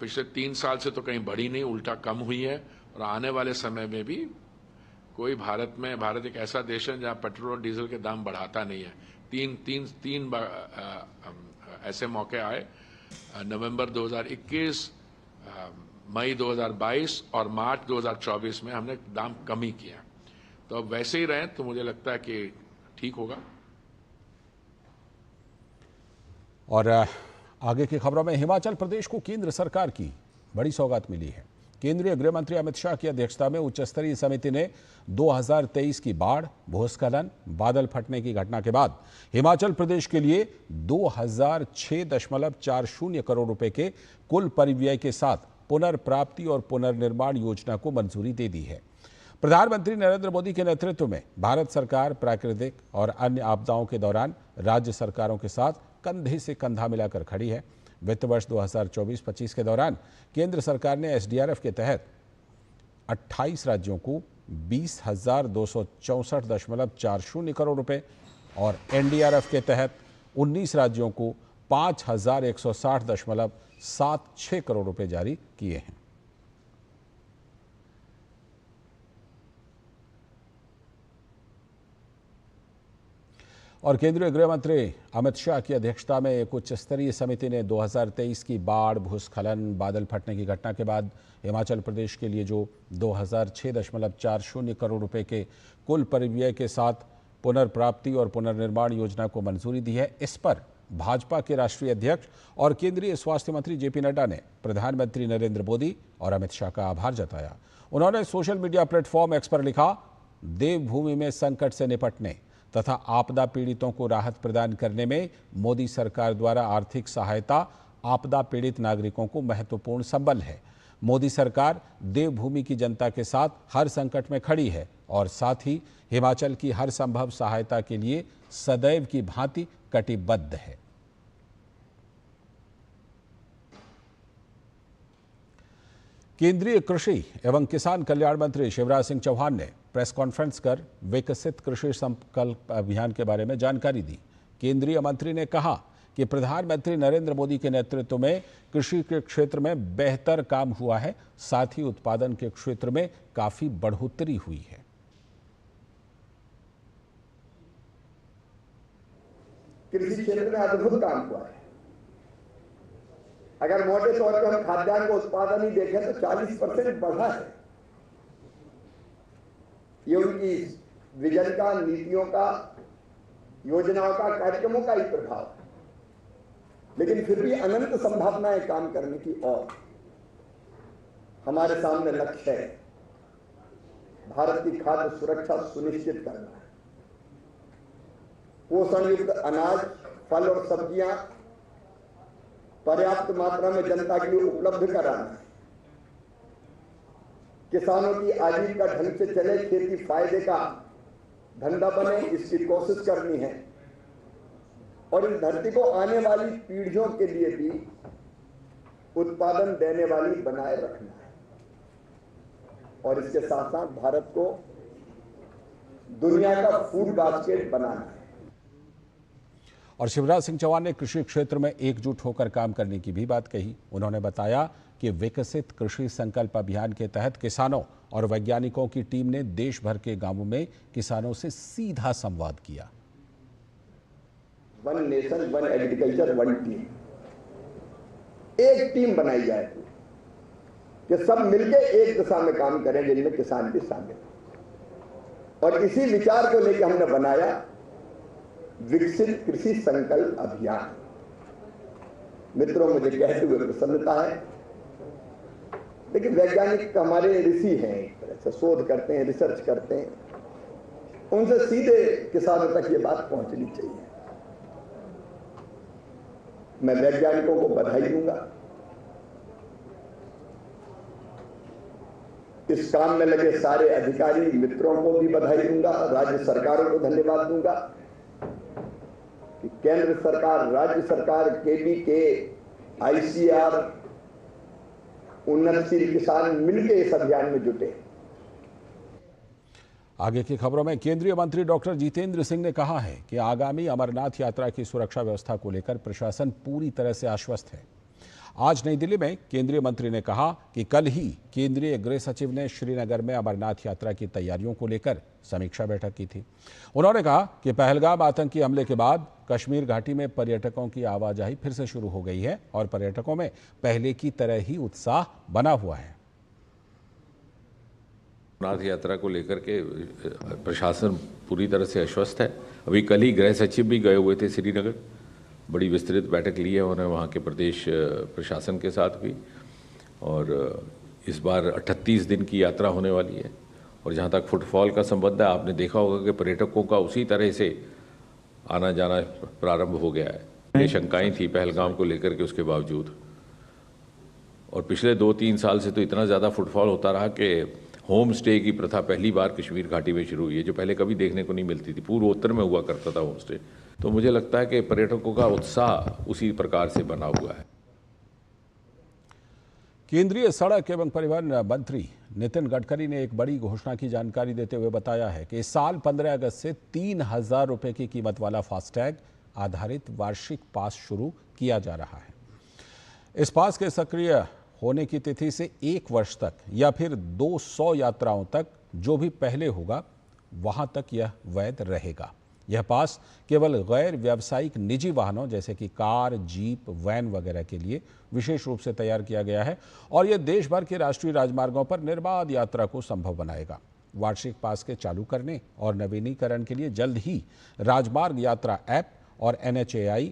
पिछले 3 साल से तो कहीं बढ़ी नहीं, उल्टा कम हुई है और आने वाले समय में भी कोई भारत एक ऐसा देश है जहां पेट्रोल और डीजल के दाम बढ़ाता नहीं है। तीन ऐसे मौके आए, नवंबर 2021, मई 2022 और मार्च 2024 में हमने दाम कमी किया। तो अब वैसे ही रहें तो मुझे लगता है कि ठीक होगा। और आगे की खबरों में हिमाचल प्रदेश को केंद्र सरकार की बड़ी सौगात मिली है। केंद्रीय गृह मंत्री अमित शाह की अध्यक्षता में उच्च स्तरीय समिति ने 2023 की बाढ़, भूस्खलन, बादल फटने की घटना के बाद हिमाचल प्रदेश के लिए 2006.40 करोड़ रुपए के कुल परिव्यय के साथ पुनर्प्राप्ति और पुनर्निर्माण योजना को मंजूरी दे दी है। प्रधानमंत्री नरेंद्र मोदी के नेतृत्व में भारत सरकार प्राकृतिक और अन्य आपदाओं के दौरान राज्य सरकारों के साथ कंधे से कंधा मिलाकर खड़ी है। वित्त वर्ष 2024-25 के दौरान केंद्र सरकार ने एसडीआरएफ के तहत 28 राज्यों को 20,264.40 करोड़ रुपए और एनडीआरएफ के तहत 19 राज्यों को 5,160.76 करोड़ रुपए जारी किए हैं। और केंद्रीय गृह मंत्री अमित शाह की अध्यक्षता में एक उच्च स्तरीय समिति ने 2023 की बाढ़, भूस्खलन, बादल फटने की घटना के बाद हिमाचल प्रदेश के लिए जो 2006.40 करोड़ रुपए के कुल परिव्यय के साथ पुनर्प्राप्ति और पुनर्निर्माण योजना को मंजूरी दी है। इस पर भाजपा के राष्ट्रीय अध्यक्ष और केंद्रीय स्वास्थ्य मंत्री जेपी नड्डा ने प्रधानमंत्री नरेंद्र मोदी और अमित शाह का आभार जताया। उन्होंने सोशल मीडिया प्लेटफॉर्म एक्स पर लिखा, देवभूमि में संकट से निपटने तथा आपदा पीड़ितों को राहत प्रदान करने में मोदी सरकार द्वारा आर्थिक सहायता आपदा पीड़ित नागरिकों को महत्वपूर्ण संबल है। मोदी सरकार देवभूमि की जनता के साथ हर संकट में खड़ी है और साथ ही हिमाचल की हर संभव सहायता के लिए सदैव की भांति कटिबद्ध है। केंद्रीय कृषि एवं किसान कल्याण मंत्री शिवराज सिंह चौहान ने प्रेस कॉन्फ्रेंस कर विकसित कृषि संकल्प अभियान के बारे में जानकारी दी। केंद्रीय मंत्री ने कहा कि प्रधानमंत्री नरेंद्र मोदी के नेतृत्व में कृषि के क्षेत्र में बेहतर काम हुआ है, साथ ही उत्पादन के क्षेत्र में काफी बढ़ोतरी हुई है। कृषि क्षेत्र में अद्भुत काम हुआ है। अगर मोटे तौर पर हम खाद्यान्न का उत्पादन ही देखें तो 40% बढ़ा है। ये उनकी विजन का, नीतियों का, योजनाओं का, कार्यक्रमों का ही प्रभाव है। लेकिन फिर भी अनंत संभावनाएं काम करने की और हमारे सामने लक्ष्य है। भारत की खाद्य सुरक्षा सुनिश्चित करना है। पोषण युक्त अनाज, फल और सब्जियां पर्याप्त मात्रा में जनता के लिए उपलब्ध कराना है। किसानों की आजीविका ढंग से चले, खेती फायदे का धंधा बने, इसकी कोशिश करनी है और इस धरती को आने वाली पीढ़ियों के लिए भी उत्पादन देने वाली बनाए रखना है और इसके साथ साथ भारत को दुनिया का फूड बास्केट बनाना है। और शिवराज सिंह चौहान ने कृषि क्षेत्र में एकजुट होकर काम करने की भी बात कही। उन्होंने बताया कि विकसित कृषि संकल्प अभियान के तहत किसानों और वैज्ञानिकों की टीम ने देश भर के गांवों में किसानों से सीधा संवाद किया। One nation, one agriculture, one team, एक टीम बनाई जाए कि सब मिलकर एक दिशा में काम करें जिनमें किसान भी शामिल। और इसी विचार को लेकर हमने बनाया विकसित कृषि संकल्प अभियान। मित्रों, मुझे कहते हुए प्रसन्नता है, लेकिन वैज्ञानिक हमारे ऋषि हैं, एक तरह से शोध करते हैं, रिसर्च करते हैं, उनसे सीधे किसानों तक ये बात पहुंचनी चाहिए। मैं वैज्ञानिकों को बधाई दूंगा, इस काम में लगे सारे अधिकारी मित्रों को भी बधाई दूंगा, राज्य सरकारों को धन्यवाद दूंगा केंद्र सरकार, राज्य सरकार, केबीके, आईसीआर, उन्नतशील किसान मिलकर इस अभियान में जुटे। आगे की खबरों में केंद्रीय मंत्री डॉक्टर जितेंद्र सिंह ने कहा है कि आगामी अमरनाथ यात्रा की सुरक्षा व्यवस्था को लेकर प्रशासन पूरी तरह से आश्वस्त है। आज नई दिल्ली में केंद्रीय मंत्री ने कहा कि कल ही केंद्रीय गृह सचिव ने श्रीनगर में अमरनाथ यात्रा की तैयारियों को लेकर समीक्षा बैठक की थी। उन्होंने कहा कि पहलगाम आतंकी हमले के बाद कश्मीर घाटी में पर्यटकों की आवाजाही फिर से शुरू हो गई है और पर्यटकों में पहले की तरह ही उत्साह बना हुआ है। अमरनाथ यात्रा को लेकर के प्रशासन पूरी तरह से आश्वस्त है। अभी कल ही गृह सचिव भी गए हुए थे श्रीनगर, बड़ी विस्तृत बैठक ली है उन्होंने वहाँ के प्रदेश प्रशासन के साथ भी, और इस बार 38 दिन की यात्रा होने वाली है। और जहाँ तक फुटफॉल का संबंध है, आपने देखा होगा कि पर्यटकों का उसी तरह से आना जाना प्रारंभ हो गया है। ये शंकाएं थी पहलगाम को लेकर के उसके बावजूद, और पिछले 2-3 साल से तो इतना ज़्यादा फुटफॉल होता रहा कि होम स्टे की प्रथा पहली बार कश्मीर घाटी में शुरू हुई है, जो पहले कभी देखने को नहीं मिलती थी। पूर्वोत्तर में हुआ करता था होम स्टे। तो मुझे लगता है कि पर्यटकों का उत्साह उसी प्रकार से बना हुआ है। केंद्रीय सड़क एवं परिवहन मंत्री नितिन गडकरी ने एक बड़ी घोषणा की जानकारी देते हुए बताया है कि इस साल 15 अगस्त से 3,000 रुपए की कीमत वाला फास्टैग आधारित वार्षिक पास शुरू किया जा रहा है। इस पास के सक्रिय होने की तिथि से 1 वर्ष तक या फिर 200 यात्राओं तक जो भी पहले होगा वहां तक यह वैध रहेगा। यह पास केवल गैर व्यावसायिक निजी वाहनों जैसे कि कार, जीप, वैन वगैरह के लिए विशेष रूप से तैयार किया गया है और यह देश भर के राष्ट्रीय राजमार्गों पर निर्बाध यात्रा को संभव बनाएगा। वार्षिक पास के चालू करने और नवीनीकरण के लिए जल्द ही राजमार्ग यात्रा ऐप और NHAI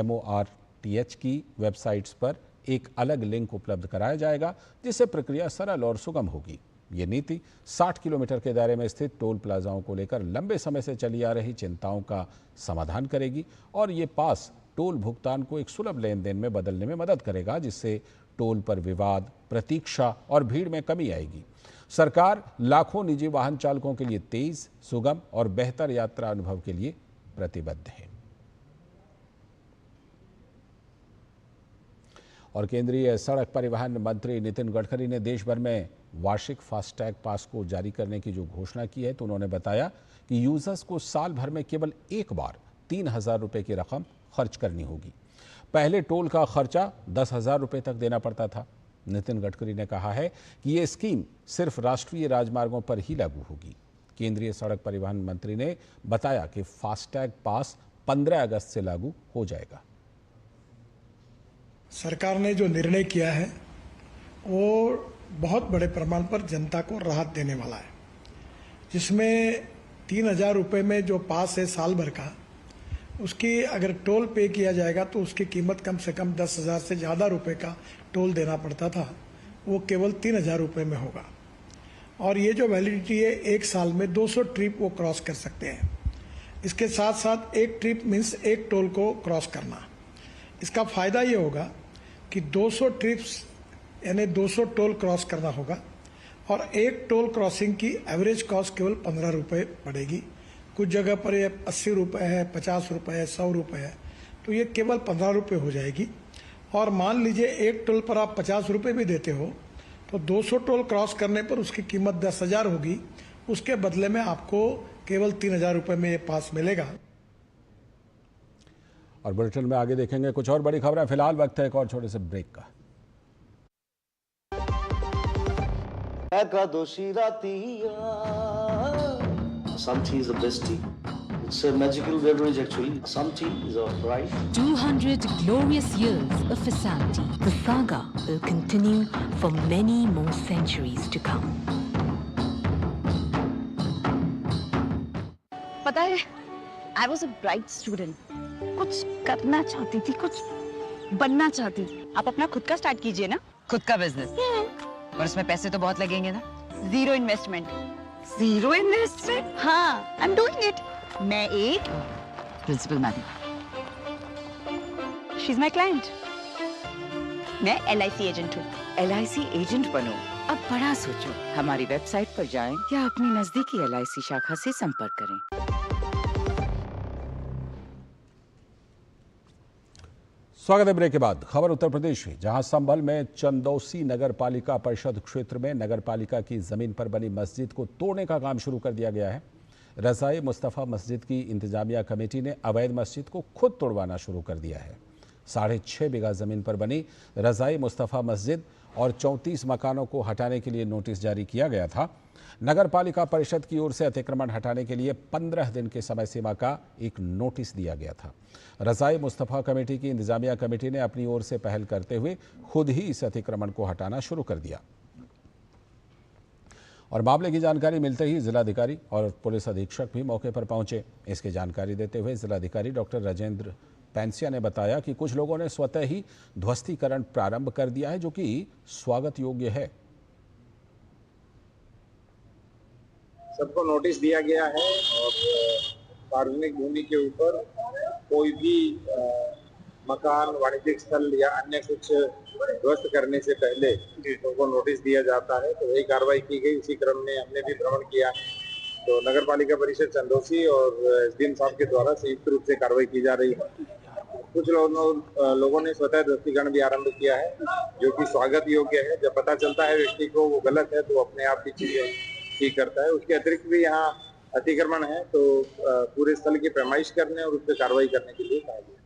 MORTH की वेबसाइट्स पर एक अलग लिंक उपलब्ध कराया जाएगा, जिससे प्रक्रिया सरल और सुगम होगी। ये नीति 60 किलोमीटर के दायरे में स्थित टोल प्लाजाओं को लेकर लंबे समय से चली आ रही चिंताओं का समाधान करेगी और ये पास टोल भुगतान को एक सुलभ लेन देन में बदलने में मदद करेगा, जिससे टोल पर विवाद, प्रतीक्षा और भीड़ में कमी आएगी। सरकार लाखों निजी वाहन चालकों के लिए तेज, सुगम और बेहतर यात्रा अनुभव के लिए प्रतिबद्ध है। और केंद्रीय सड़क परिवहन मंत्री नितिन गडकरी ने देश भर में वार्षिक फास्टैग पास को जारी करने की जो घोषणा की है, तो उन्होंने बताया कि यूजर्स को साल भर में केवल एक बार 3,000 रुपए की रकम खर्च करनी होगी। पहले टोल का खर्चा 10,000 रुपए तक देना पड़ता था। नितिन गडकरी ने कहा है कि ये स्कीम सिर्फ राष्ट्रीय राजमार्गों पर ही लागू होगी। केंद्रीय सड़क परिवहन मंत्री ने बताया कि फास्टैग पास 15 अगस्त से लागू हो जाएगा। सरकार ने जो निर्णय किया है वो बहुत बड़े प्रमाण पर जनता को राहत देने वाला है, जिसमें 3,000 रुपये में जो पास है साल भर का, उसकी अगर टोल पे किया जाएगा तो उसकी कीमत कम से कम 10,000 से ज़्यादा रुपए का टोल देना पड़ता था, वो केवल 3,000 रुपये में होगा। और ये जो वैलिडिटी है, 1 साल में 200 ट्रिप वो क्रॉस कर सकते हैं। इसके साथ साथ एक ट्रिप मीन्स एक टोल को क्रॉस करना। इसका फ़ायदा ये होगा कि 200 ट्रिप्स यानी 200 टोल क्रॉस करना होगा और एक टोल क्रॉसिंग की एवरेज कॉस्ट केवल 15 रुपये पड़ेगी। कुछ जगह पर ये 80 रुपये है, 50 रुपये है, 100 रुपये है, तो ये केवल 15 रुपये हो जाएगी। और मान लीजिए एक टोल पर आप 50 रुपये भी देते हो तो 200 टोल क्रॉस करने पर उसकी कीमत 10,000 होगी। उसके बदले में आपको केवल 3,000 रुपये में ये पास मिलेगा। और बुलेटिन में आगे देखेंगे कुछ और बड़ी खबरें। फिलहाल वक्त है एक और छोटे से ब्रेक का। Some tea is the best tea. It's a magical beverage actually. Some tea is right. 200 glorious years of Assam tea. The saga will continue for many more centuries to come. पता है, I was a bright student. कुछ करना चाहती थी, कुछ बनना चाहती थी। आप अपना खुद का स्टार्ट कीजिए ना, खुद का बिजनेस। पर उसमें पैसे तो बहुत लगेंगे ना। Zero investment. Zero investment? हाँ, I'm doing it. मैं एक principal madam. She's my client. मैं LIC एजेंट हूँ। LIC एजेंट बनो, अब बड़ा सोचो। हमारी वेबसाइट पर जाएं या अपनी नजदीकी LIC शाखा से संपर्क करें। स्वागत है ब्रेक के बाद। खबर उत्तर प्रदेश की, जहां संभल में चंदौसी नगर पालिका परिषद क्षेत्र में नगर पालिका की जमीन पर बनी मस्जिद को तोड़ने का काम शुरू कर दिया गया है। रज़ाए मुस्तफ़ा मस्जिद की इंतजामिया कमेटी ने अवैध मस्जिद को खुद तोड़वाना शुरू कर दिया है। 6.5 बीघा जमीन पर बनी रज़ाए मुस्तफ़ा मस्जिद और 34 मकानों को हटाने के लिए नोटिस जारी किया गया था। नगर पालिका परिषद की ओर से अतिक्रमण हटाने के लिए 15 दिन की समय सीमा का एक नोटिस दिया गया था। रज़ाए मुस्तफ़ा कमेटी की इंतजामिया कमेटी ने अपनी ओर से पहल करते हुए खुद ही इस अतिक्रमण को हटाना शुरू कर दिया और मामले की जानकारी मिलते ही जिलाधिकारी और पुलिस अधीक्षक भी मौके पर पहुंचे। इसकी जानकारी देते हुए जिलाधिकारी डॉक्टर राजेंद्र पैंसिया ने बताया कि कुछ लोगों ने स्वतः ही ध्वस्तीकरण प्रारंभ कर दिया है, जो कि स्वागत योग्य है। सबको नोटिस दिया गया है और सार्वजनिक भूमि के ऊपर कोई भी मकान, वाणिज्यिक स्थल या अन्य कुछ ध्वस्त करने से पहले उनको नोटिस दिया जाता है। तो वही कार्रवाई की गई। इसी क्रम में हमने भी भ्रमण किया। तो नगर पालिका परिषद चंदौसी और एसडीएम साहब के द्वारा संयुक्त रूप से कार्रवाई की जा रही है। कुछ लोगों ने स्वतः ध्वस्तीकरण भी आरंभ किया है, जो कि स्वागत योग्य है। जब पता चलता है व्यक्ति को वो गलत है तो अपने आप की चीजें ठीक करता है। उसके अतिरिक्त भी यहाँ अतिक्रमण है तो पूरे स्थल की पैमाइश करने और उस पर कार्रवाई करने के लिए कहा गया।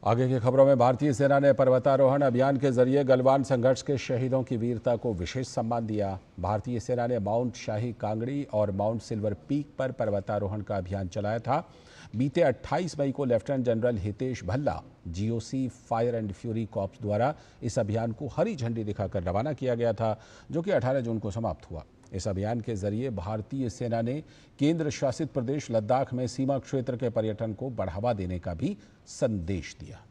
आगे की खबरों में भारतीय सेना ने पर्वतारोहण अभियान के जरिए गलवान संघर्ष के शहीदों की वीरता को विशेष सम्मान दिया। भारतीय सेना ने माउंट शाही कांगड़ी और माउंट सिल्वर पीक पर पर्वतारोहण का अभियान चलाया था। बीते 28 मई को lieutenant general Hitesh Bhalla, GOC fire and fury corps द्वारा इस अभियान को हरी झंडी दिखाकर रवाना किया गया था, जो कि 18 जून को समाप्त हुआ। इस अभियान के जरिए भारतीय सेना ने केंद्र शासित प्रदेश लद्दाख में सीमा क्षेत्र के पर्यटन को बढ़ावा देने का भी संदेश दिया।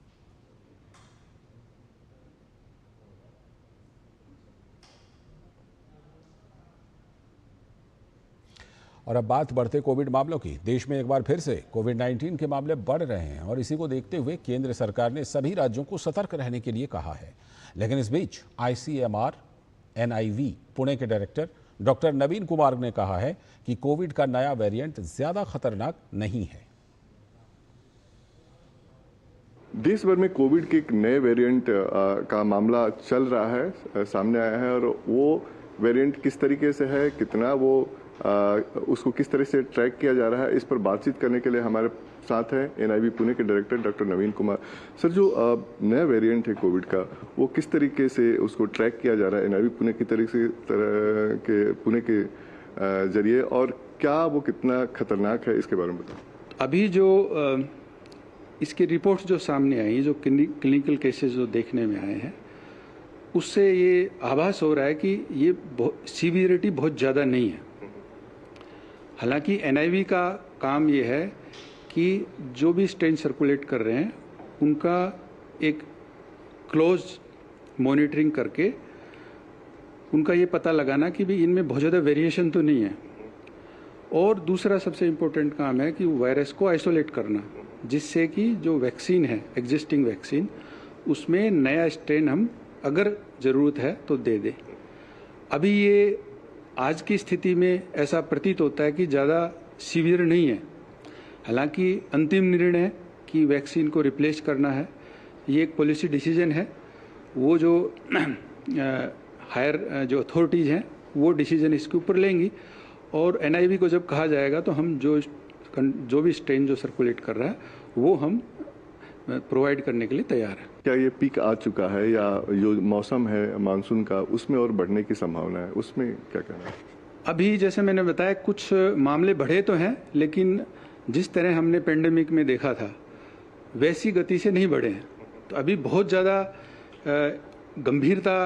और अब बात बढ़ते कोविड मामलों की। देश में एक बार फिर से कोविड-19 के मामले बढ़ रहे हैं और इसी को देखते हुए केंद्र सरकार ने सभी राज्यों को सतर्क रहने के लिए कहा है। लेकिन इस बीच ICMR NIV पुणे के डायरेक्टर डॉक्टर नवीन कुमार ने कहा है कि कोविड का नया वेरिएंट ज्यादा खतरनाक नहीं है। देश भर में कोविड के एक नए वेरिएंट का मामला चल रहा है, सामने आया है और वो वेरिएंट किस तरीके से है, कितना वो उसको किस तरह से ट्रैक किया जा रहा है, इस पर बातचीत करने के लिए हमारे साथ हैं NIV पुणे के डायरेक्टर डॉक्टर नवीन कुमार। सर, जो नया वेरिएंट है कोविड का, वो किस तरीके से उसको ट्रैक किया जा रहा है NIV पुणे की पुणे के जरिए, और क्या वो कितना खतरनाक है, इसके बारे में बताओ। अभी जो इसकी रिपोर्ट्स जो सामने आई, जो क्लिनिकल केसेस जो देखने में आए हैं, उससे ये आभास हो रहा है कि ये सीवियरिटी बहुत ज़्यादा नहीं है। हालांकि NIV का काम ये है कि जो भी स्ट्रेन सर्कुलेट कर रहे हैं उनका एक क्लोज मॉनिटरिंग करके उनका ये पता लगाना कि भी इनमें बहुत ज़्यादा वेरिएशन तो नहीं है। और दूसरा सबसे इम्पोर्टेंट काम है कि वायरस को आइसोलेट करना, जिससे कि जो वैक्सीन है, एग्जिस्टिंग वैक्सीन, उसमें नया स्ट्रेन हम अगर ज़रूरत है तो दे दें। अभी ये आज की स्थिति में ऐसा प्रतीत होता है कि ज़्यादा सीवियर नहीं है। हालांकि अंतिम निर्णय कि वैक्सीन को रिप्लेस करना है, ये एक पॉलिसी डिसीजन है। वो जो हायर जो अथॉरिटीज़ हैं वो डिसीजन इसके ऊपर लेंगी और NIV को जब कहा जाएगा तो हम जो भी स्ट्रेन जो सर्कुलेट कर रहा है वो हम प्रोवाइड करने के लिए तैयार है। क्या ये पीक आ चुका है या जो मौसम है मानसून का, उसमें और बढ़ने की संभावना है, उसमें क्या कहना है? अभी जैसे मैंने बताया, कुछ मामले बढ़े तो हैं, लेकिन जिस तरह हमने पेंडेमिक में देखा था वैसी गति से नहीं बढ़े हैं। तो अभी बहुत ज़्यादा गंभीरता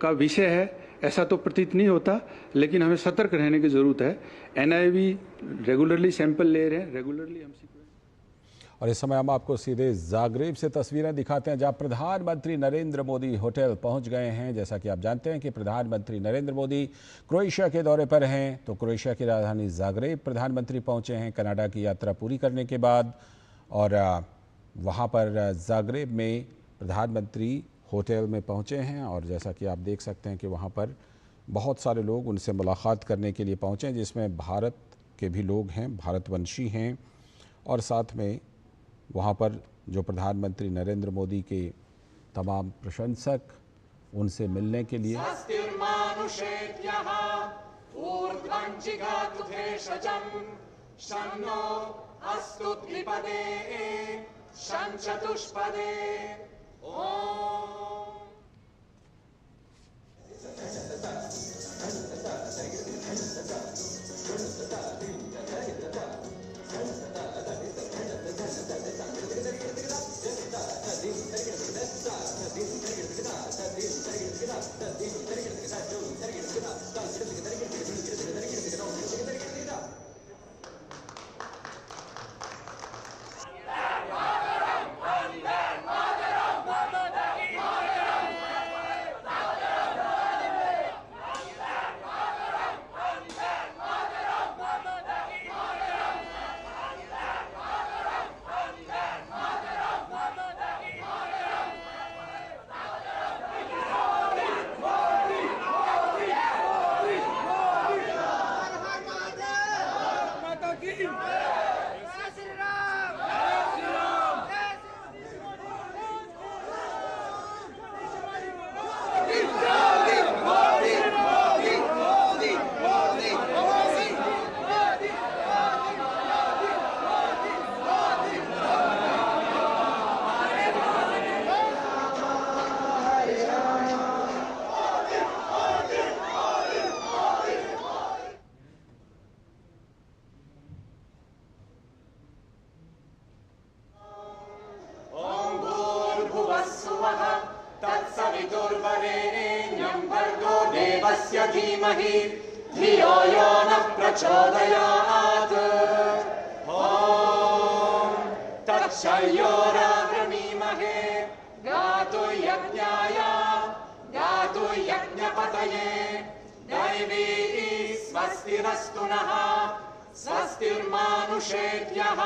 का विषय है ऐसा तो प्रतीत नहीं होता, लेकिन हमें सतर्क रहने की ज़रूरत है। NIV रेगुलरली सैंपल ले रहे हैं, रेगुलरली हम। और इस समय हम आपको सीधे जाग्रेब से तस्वीरें दिखाते हैं, जहां प्रधानमंत्री नरेंद्र मोदी होटल पहुंच गए हैं। जैसा कि आप जानते हैं कि प्रधानमंत्री नरेंद्र मोदी क्रोएशिया के दौरे पर हैं, तो क्रोएशिया की राजधानी जाग्रेब प्रधानमंत्री पहुंचे हैं कनाडा की यात्रा पूरी करने के बाद। और वहां पर जाग्रेब में प्रधानमंत्री होटल में पहुंचे हैं और जैसा कि आप देख सकते हैं कि वहां पर बहुत सारे लोग उनसे मुलाकात करने के लिए पहुंचे हैं, जिसमें भारत के भी लोग हैं, भारतवंशी हैं, और साथ में वहाँ पर जो प्रधानमंत्री नरेंद्र मोदी के तमाम प्रशंसक उनसे मिलने के लिए धीमहि धियो यो नः प्रचोदयात् ॐ तत्सयोरावृणीमहे गातु यज्ञाय गातु यज्ञपतये दैवी स्वस्तिरस्तु नः स्वस्तिर्मानुषेभ्यः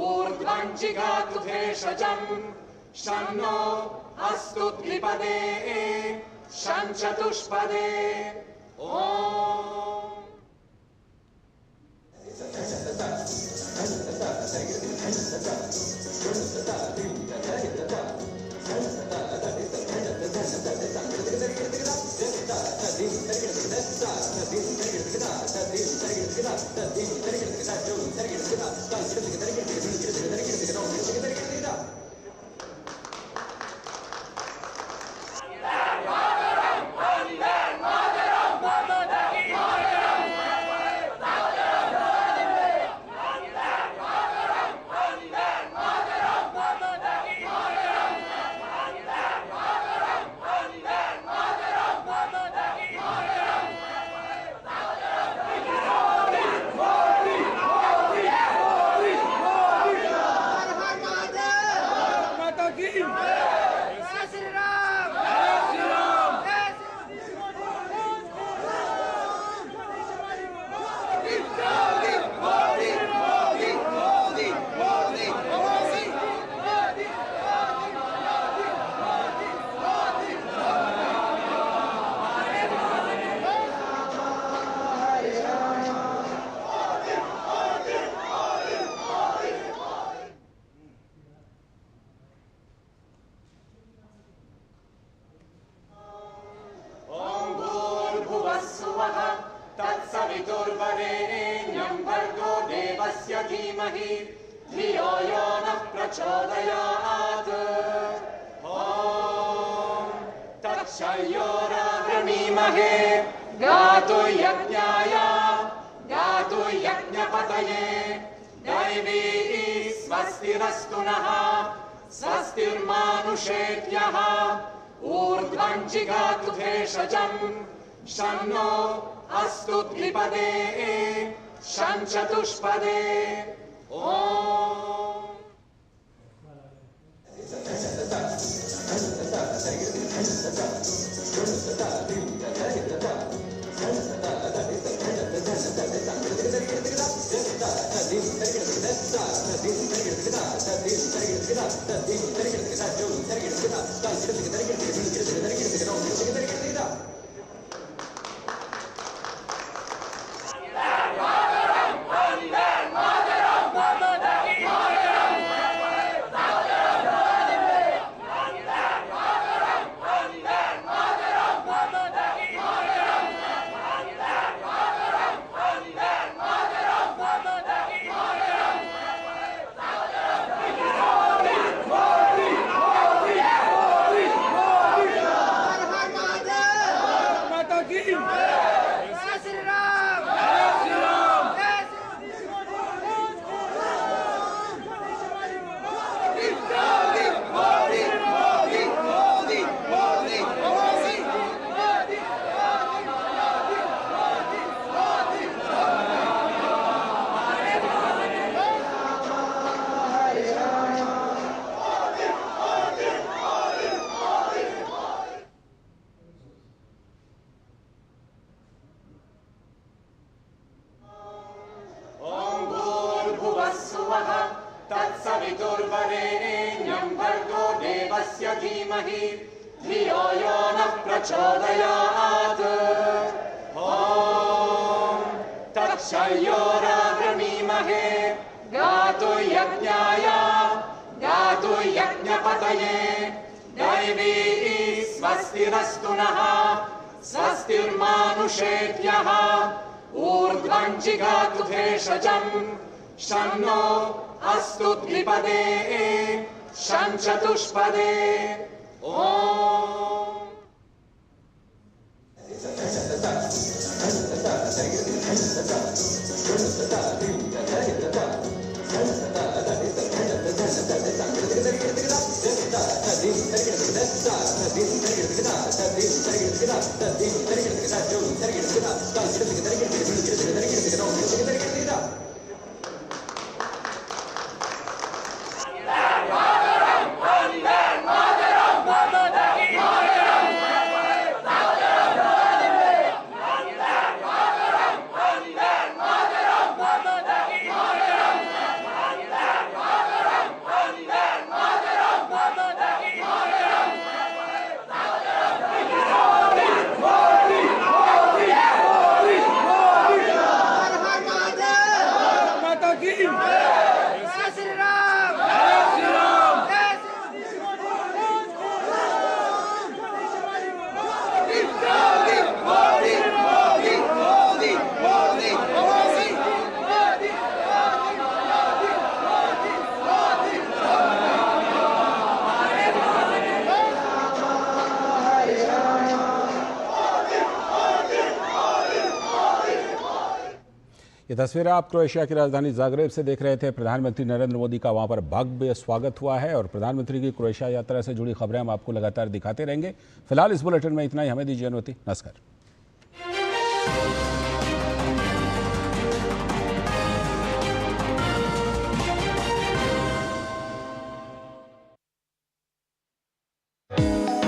ऊर्ध्वं जिगातु भेषजम् शन्नो अस्तु द्विपदे शंचतुष्पदे ओम तत्सवितुर्वरेण्यं भर्गो देवस्य धीमहि धियो यो नः प्रचोदयात् ॐ तत्सयोरावृणीमहे गातु यज्ञाय गातु यज्ञपतये दैवी स्वस्तिरस्तु नः स्वस्तिर्मानुषेभ्यः ऊर्ध्वं जिगातु भेषजम् शन्नो अस्तु द्विपदे शंचतुष्पदे ओम वः तत्सवितुर्वरेण्यं भर्गो देवस्य धीमहि धियो यो नः प्रचोदयात् ॐ तत्सयोरावृणीमहे गातु यज्ञाय गातु यज्ञपतये दैवी स्वस्तिरस्तु नः स्वस्तिर्मानुषेभ्यः ऊर्ध्वं जिगातु भेषजम् शन्नो अस्तु द्विपदे शं चतुष्पदे ॐ ये तस्वीरें आप क्रोएशिया की राजधानी जाग्रेब से देख रहे थे। प्रधानमंत्री नरेंद्र मोदी का वहां पर भव्य स्वागत हुआ है और प्रधानमंत्री की क्रोएशिया यात्रा से जुड़ी खबरें हम आपको लगातार दिखाते रहेंगे। फिलहाल इस बुलेटिन में इतना ही। हमें दीजिए अनुमति। नमस्कार।